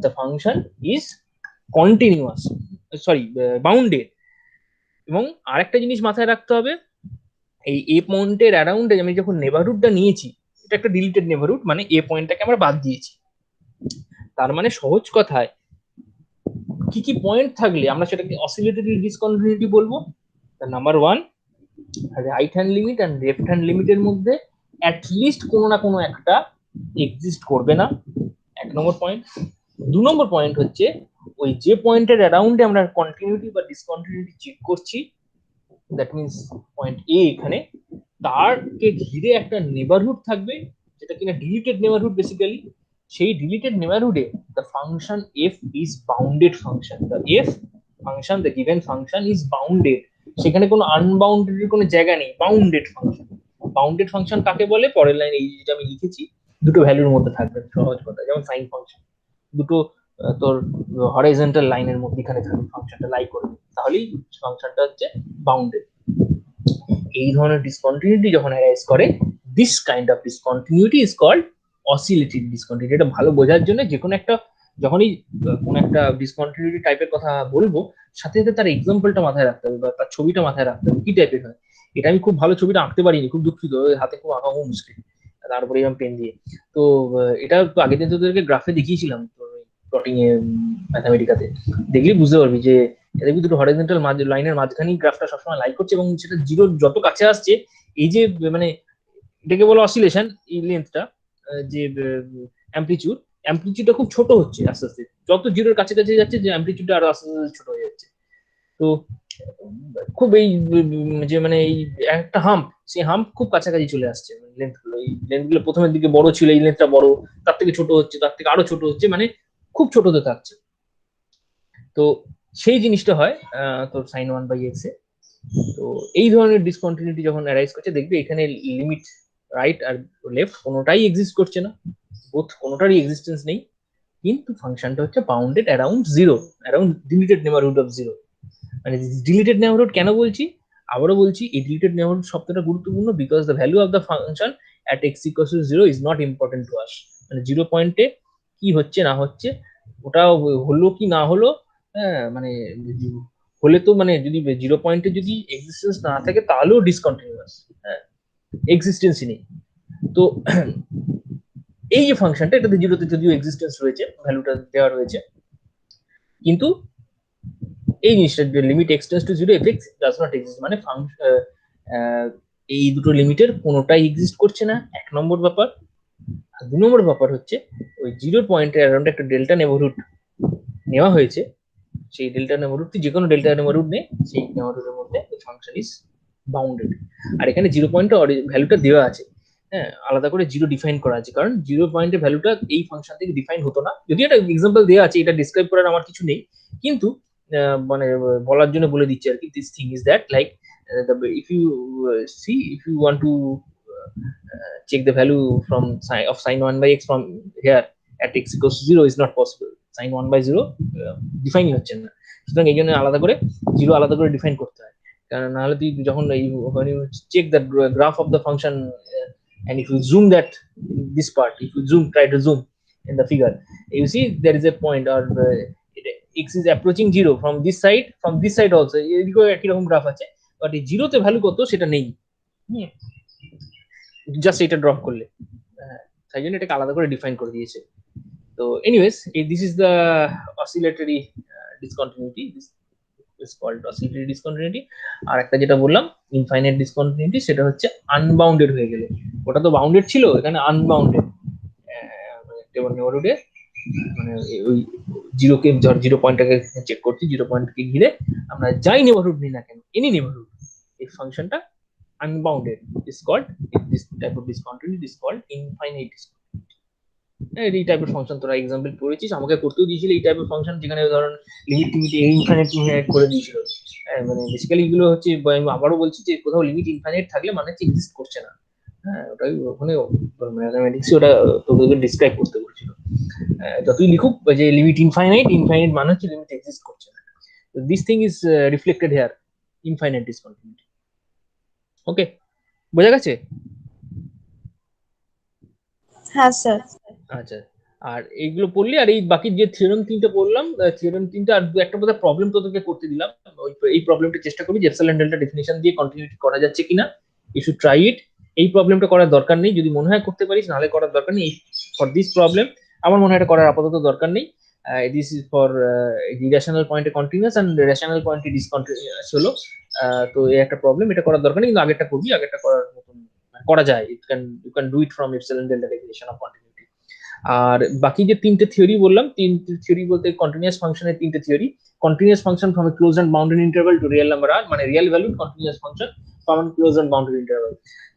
the function is continuous, sorry bounded. এবং আরেকটা জিনিস মাথায় রাখতে হবে, এই এ পয়েন্টের অ্যারাউন্ডে আমি যখন নেবারহুডটা নিয়েছি, এটা একটা ডিলিটেড নেবারহুড, মানে এ পয়েন্টটাকে আমরা বাদ দিয়েছি। তার মানে সহজ কথায় কি কি পয়েন্ট থাকলে আমরা সেটাকে অসিলেটরি ডিসকন্টিনিউটি বলবো? Number one, right hand limit and left hand লিমিটের মধ্যে অ্যাটলিস্ট কোনো না কোনো একটা এক্সিস্ট করবে না, 1 নম্বর পয়েন্ট। 2 নম্বর পয়েন্ট হচ্ছে ওই যে পয়েন্টের অ্যারাউন্ডে আমরা কন্টিনিউটি বা ডিসকন্টিনিউটি চেক করছি, দ্যাট মিনস পয়েন্ট এ, এখানে তারকে ঘিরে একটা নেবারহুড থাকবে যেটা কিনা ডিলিটেড নেবারহুড বেসিক্যালি। সেই ডিলিটেড নেবারহুডে the function f is bounded function, the f function, the given function is bounded. সেখানে কোনো আনবাউন্ডেড কোনো জায়গা নেই, বাউন্ডেড ফাংশন। বাউন্ডেড ফাংশন কাকে বলে? পরের লাইনে এই যেটা আমি লিখেছি, দুটো ভ্যালুর মধ্যে থাকবে, সহজ কথা, যেমন সাইন ফাংশন দুটো তোর হরাইজন্টাল লাইনের মধ্যে এখানে থাকবে, ফাংশনটা লাই করবে, তাহলেই ফাংশনটা হচ্ছে বাউন্ডেড। এই ধরনের ডিসকন্টিনিউটি যখন অ্যারাইজ করে, this kind of discontinuity is called oscillatory discontinuity. এটা ভালো বোঝার জন্য যে কোনো একটা, যখনই কোনো একটা ডিসকন্টিনিউটি টাইপের কথা বলবো, সাথে সাথে তার এক্সাম্পলটা মাথায় রাখতে হবে বা তার ছবিটা মাথায় রাখতে হবে কি টাইপের হয়। এটা আমি খুব ভালো ছবিটা আঁকতে পারিনি, খুব দুঃখিত, হাতে খুব আঁকা খুব মুশকিল, তারপরে আমি পেন দিয়ে। তো এটা তো আগের দিন তোদেরকে গ্রাফে দেখিয়েছিলাম, প্লটিং এ ম্যাথামেটিকাতে, দেখলেই বুঝতে পারবি যে দেখবি দুটো হরাইজন্টাল লাইনের মাঝখানেই গ্রাফটা সবসময় লাই করছে এবং সেটা জিরোর যত কাছে আসছে, এই যে মানে এটাকে বলো অসিলেশন, এই লেন্থটা যে অ্যাম্পলিটিউড, অ্যাম্পলিটিউডটা খুব ছোট হচ্ছে আস্তে আস্তে, যত জিরোর কাছে কাছে যাচ্ছে যে অ্যাম্পলিটিউডটা আরো আস্তে আস্তে ছোট হয়ে যাচ্ছে। তো খুব এই যে মানে এই একটা হাম্প, সেই হাম্প খুব কাছাকাছি চলে আসছে লেন্থ গুলো। এই লেন্থ গুলো প্রথমের দিকে বড় ছিল, এই লেন্থটা বড়, তার থেকে ছোট হচ্ছে, তার থেকে আরো ছোট হচ্ছে, মানে খুব ছোট হতে থাকছে। তো সেই জিনিসটা হয় তোর সাইন 1/x এ। তো এই ধরনের ডিসকন্টিনিউটি যখন অ্যারাইজ করছে, দেখবে এখানে লিমিট রাইট আর লেফট কোনোটাই এক্সিস্ট করছে না, বোথ কোনোটারই এক্সিস্টেন্স নেই, কিন্তু ফাংশনটা হচ্ছে bounded around zero, around deleted neighbourhood of zero. মানে ডিলিটেড নেবারহুড কেন বলছি? আবারও বলছি, এই ডিলিটেড নেবারহুড শব্দটা গুরুত্বপূর্ণ, because the value of the function at x equals to zero is not important to us. মানে জিরো পয়েন্টে কি হচ্ছে না হচ্ছে, ওটা হলো কি না হলো, হ্যাঁ মানে হলে তো মানে যদি জিরো পয়েন্টে যদি এক্সিস্টেন্স না থাকে তাহলেও ডিসকন্টিনিউয়াস, হ্যাঁ, এক্সিস্টেন্সই নেই। তো এই যে ফাংশনটা, এটাতে জিরোতে যদিও এক্সিস্টেন্স রয়েছে, ভ্যালুটা দেওয়া রয়েছে, কিন্তু এই জিনিসটা limit x tends to zero f x does not exist, মানে এই দুটো লিমিটের কোনোটাই এক্সিস্ট করছে না, 1 নম্বর ব্যাপার। আর 2 নম্বর ব্যাপার হচ্ছে ওই জিরো পয়েন্টের অ্যারাউন্ড একটা ডেল্টা নেবারহুড নেওয়া হয়েছে, সেই ডেল্টা নেবারহুডটি যে কোনো ডেল্টা নেবারহুড নেই, সেই নেবারহুডের মধ্যে ফাংশন ইজ বাউন্ডেড। আর এখানে জিরো পয়েন্টের ভ্যালুটা দেওয়া আছে, হ্যাঁ, আলাদা করে জিরো ডিফাইন করা আছে, কারণ জিরো পয়েন্টের ভ্যালুটা এই ফাংশন থেকে ডিফাইন হতো না, যদি একটা এক্সাম্পল দেওয়া আছে, এটা ডিসক্রাইব করার আমার কিছু নেই, কিন্তু মানে বলার জন্য বলে দিচ্ছি আর কি। This thing is that like if you see, if you want to check the value from sin 1/x from here at x equals to 0 is not possible, sin 1/0 define হচ্ছে না, সুতরাং এই জন্য আলাদা করে জিরো আলাদা করে ডিফাইন করতে হয়, কারণ নাহলে তুই যখন এই check the graph of the function and if you zoom that this part, if you try to zoom in the figure, you see there is a point or x is approaching 0 from this side also, এদিকেও একই রকম graph আছে, but এই জিরোতে value কত সেটা নেই, just এটা ড্রপ করলে, তাই জন্য এটাকে আলাদা করে ডিফাইন করে দিয়েছে। তো anyways, this is the oscillatory discontinuity, this is called oscillatory discontinuity. আর একটা যেটা বললাম ইনফাইনাইট ডিসকন্টিনিউটি, সেটা হচ্ছে আনবাউন্ডেড হয়ে গেলে, ওটা তো বাউন্ডেড ছিল, এখানে আনবাউন্ডেড নেবারহুডে, মানে ওই জিরোকে ধর জিরো পয়েন্টটাকে চেক করছি, জিরো পয়েন্টকে ঘিরে আমরা যাই নেবারহুড নিই না কেন, এনি নেবারহুড, এই ফাংশনটা unbounded is called, if this type of discontinuity is called infinite discontinuity. এই টাইপের ফাংশন তোরা এক্সাম্পল পড়েছিস, আমাকে করতেও দিয়েছিল এই টাইপের ফাংশন, যেখানে ধরুন লিমিট টিমিট ইনফাইনাইট ইনফাইনাইট করে দিয়েছিল। মানে বেসিক্যালি এগুলো হচ্ছে, আমি আবারও বলছি যে কোথাও লিমিট ইনফাইনাইট থাকলে মানে হচ্ছে এক্সিস্ট করছে না। হ্যাঁ, ওটাই ওখানে ম্যাথামেটিক্স ওটা তোদেরকে ডিসক্রাইব করতে বলছিল। যতই লিখুক যে লিমিট ইনফাইনাইট, ইনফাইনাইট মানে হচ্ছে লিমিট এক্সিস্ট করছে না। This thing is reflected here, infinite discontinuity. Okay, বোঝা গেছে? হ্যাঁ স্যার। আচ্ছা, আর এইগুলো পড়লি, আর এই বাকি যে থিওরেম তিনটে বললাম, থিওরেম তিনটে আর দু একটা বোধহয় প্রবলেম তোদেরকে করতে দিলাম। এই প্রবলেমটা চেষ্টা করবি যে এপসাইলন ডেল্টা ডেফিনিশন দিয়ে কন্টিনিউটি করা যাচ্ছে কিনা, ইউ শুড ট্রাই ইট। এই প্রবলেমটা করার দরকার নেই, যদি মনে হয় করতে পারিস, নাহলে করার দরকার নেই। ফর দিস প্রবলেম আমার মনে হয় এটা করার আপাতত দরকার নেই। দিস ইজ ফর রেশনাল পয়েন্টে কন্টিনিউয়াস অ্যান্ড রেশনাল পয়েন্টে ডিসকন্টিনিউয়াস হলো। তো এই একটা প্রবলেম, এটা করার দরকার নেই, কিন্তু আগেরটা করবি, আগেরটা করার মতন করা যায়। You can do it from epsilon delta definition of continuity. আর বাকি যে তিনটে থিওরি বললাম, তিনটে থিওরি বলতে কন্টিনিউয়াস ফাংশনের তিনটে theory: continuous function from a close and boundary interval to real number R, মানে real value continuous function from a closed and boundary interval.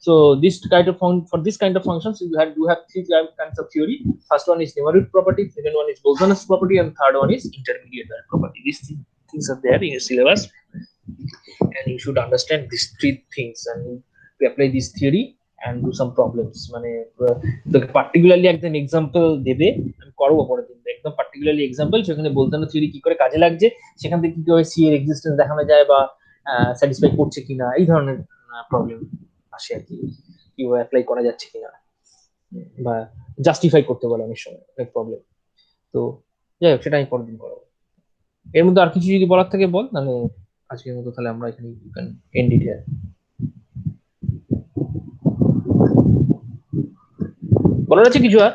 So this kind of for this kind of functions you have three kinds of theory. First one is Nemarud property, second one is Bolzanus property, and third one is intermediate value property. These three things are there in your syllabus, and you should understand these three things and we apply this theory and do some problems. মানে particularly একদম example দেবে, আমি করবো পরের দিন একদম particularly example, সেখানে Bolzano theory কি করে কাজে লাগছে, সেখান থেকে কি করে সি এর এক্সিস্টেন্স দেখানো যায় বা স্যাটিসফাই করছে কিনা, এই ধরনের প্রবলেম আসে আর কি, কিভাবে অ্যাপ্লাই করা যাচ্ছে কিনা বা জাস্টিফাই করতে বলে অনেক সময় প্রবলেম। তো যাই হোক, সেটা আমি পরের দিন করাবো। এর মধ্যে আর কিছু যদি বলার থাকে বল, তাহলে আজকের মতো তাহলে আমরা এখানে এন্ড ইট হিয়ার। বলার আছে কিছু আর?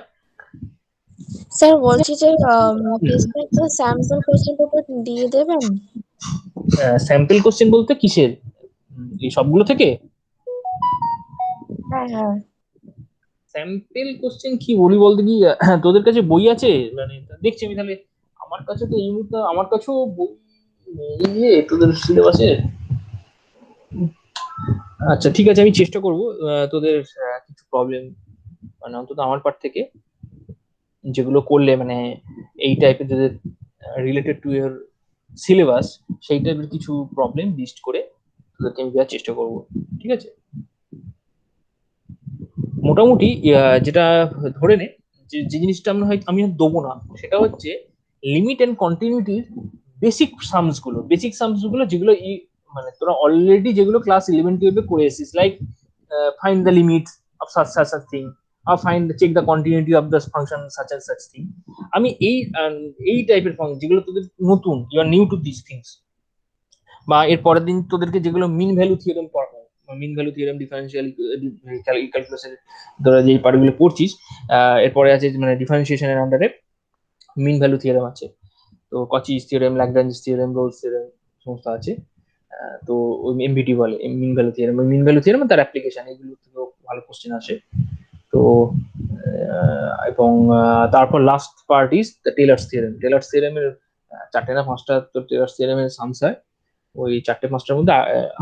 স্যার বলছি যে একটা স্যাম্পল কোশ্চেন পেপার দিয়ে দেবেন। স্যাম্পল কোশ্চেন বলতে কিসের? এই সবগুলো থেকে? হ্যাঁ হ্যাঁ। স্যাম্পল কোশ্চেন কি বলি বলতে কি, তোদের কাছে বই আছে? মানে দেখছি আমি তাহলে, আমার কাছে তো এই মুহূর্তে আমার কাছেও বই নেই যে তোদের সিলেবাসে। আচ্ছা ঠিক আছে, আমি চেষ্টা করব তোদের কিছু প্রবলেম, মানে অন্তত আমার পার্ট থেকে যেগুলো করলে মানে এই টাইপের যাদের রিলেটেড টু ইয়ার সিলেবাস, সেই টাইপের কিছু প্রবলেম লিস্ট করে তোদেরকে আমি দেওয়ার চেষ্টা করব। ঠিক আছে? মোটামুটি যেটা ধরে নে, যে জিনিসটা আমরা হয়তো আমি দেবো না, সেটা হচ্ছে লিমিট এন্ড কন্টিনিউটির বেসিক সামস গুলো যেগুলো মানে তোরা অলরেডি যেগুলো ক্লাস 11-12 করে এসেছিস, like find the limit of such thing, or check the continuity of the function such and such thing. আমি এই টাইপের ফাংশন যেগুলো তোদের নতুন, you are new to this things, বা এর পরের দিন তোদেরকে যেগুলো মিন ভ্যালু থিওরেম পড়াবো, মিন ভ্যালু থিওরেম, ডিফারেন্সিয়াল ক্যালকুলাসের তোরা যে পার্টগুলো পড়ছিস, এরপরে আছে মানে ডিফারেন্সিয়েশনের আন্ডারে মিন ভ্যালু থিওরেম আছে, তো Cauchy's theorem, Lagrange theorem, Rolle's theorem সমস্ত আছে। তো ওই এমভিটি বলে মিন ভ্যালু থিওরেম, ওই মিন ভ্যালু থিওরেম তার অ্যাপ্লিকেশন, এগুলো থেকেও ভালো কোশ্চেন আসে। তো এবং তারপর last part is the Taylor's theorem. Taylor's থিওরেমের 4টে না 5টা তো টেলর্স থিওরেমের সামস হয়, ওই 4টে-5টার মধ্যে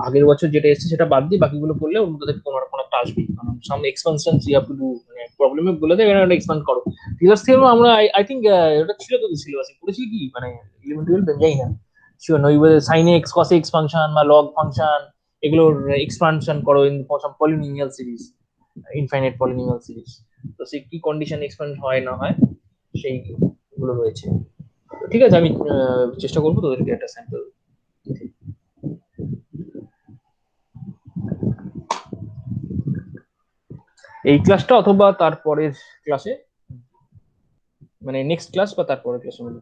আগের বছর যেটা এসেছে সেটা বাদ দিয়ে বাকিগুলো করলে ওর মধ্যে থেকে কোনো একটা আসবেই, কারণ some expansion you have to do, মানে প্রবলেমে বলে দেয় এখানে এক্সপান্ড করো। টেলর্স থিওরেম আমরা আই থিঙ্ক ওটা ছিল তো সিলেবাসে পড়েছি কি, মানে 11-12 যাই না শিওর নই, sine x cos x function বা লগ ফাংশন, এগুলোর এক্সপানশন করো in some polynomial series, infinite polynomial series, তো সে কি কন্ডিশন এক্সপান্ড হয় না হয় সেইগুলো রয়েছে। ঠিক আছে, আমি চেষ্টা করবো তোদেরকে একটা স্যাম্পল দিতে। এই ক্লাসটা অথবা তারপরের ক্লাসে, মানে নেক্সট ক্লাস বা তারপরের ক্লাসের মধ্যে।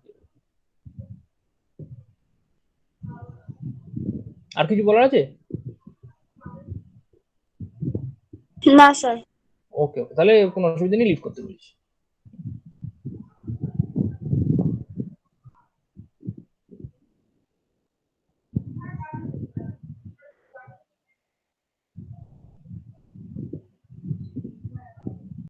আর কিছু বলার আছে? না স্যার। ওকে ওকে, তাহলে কোনো অসুবিধা নেই, লিভ করতে বলিস।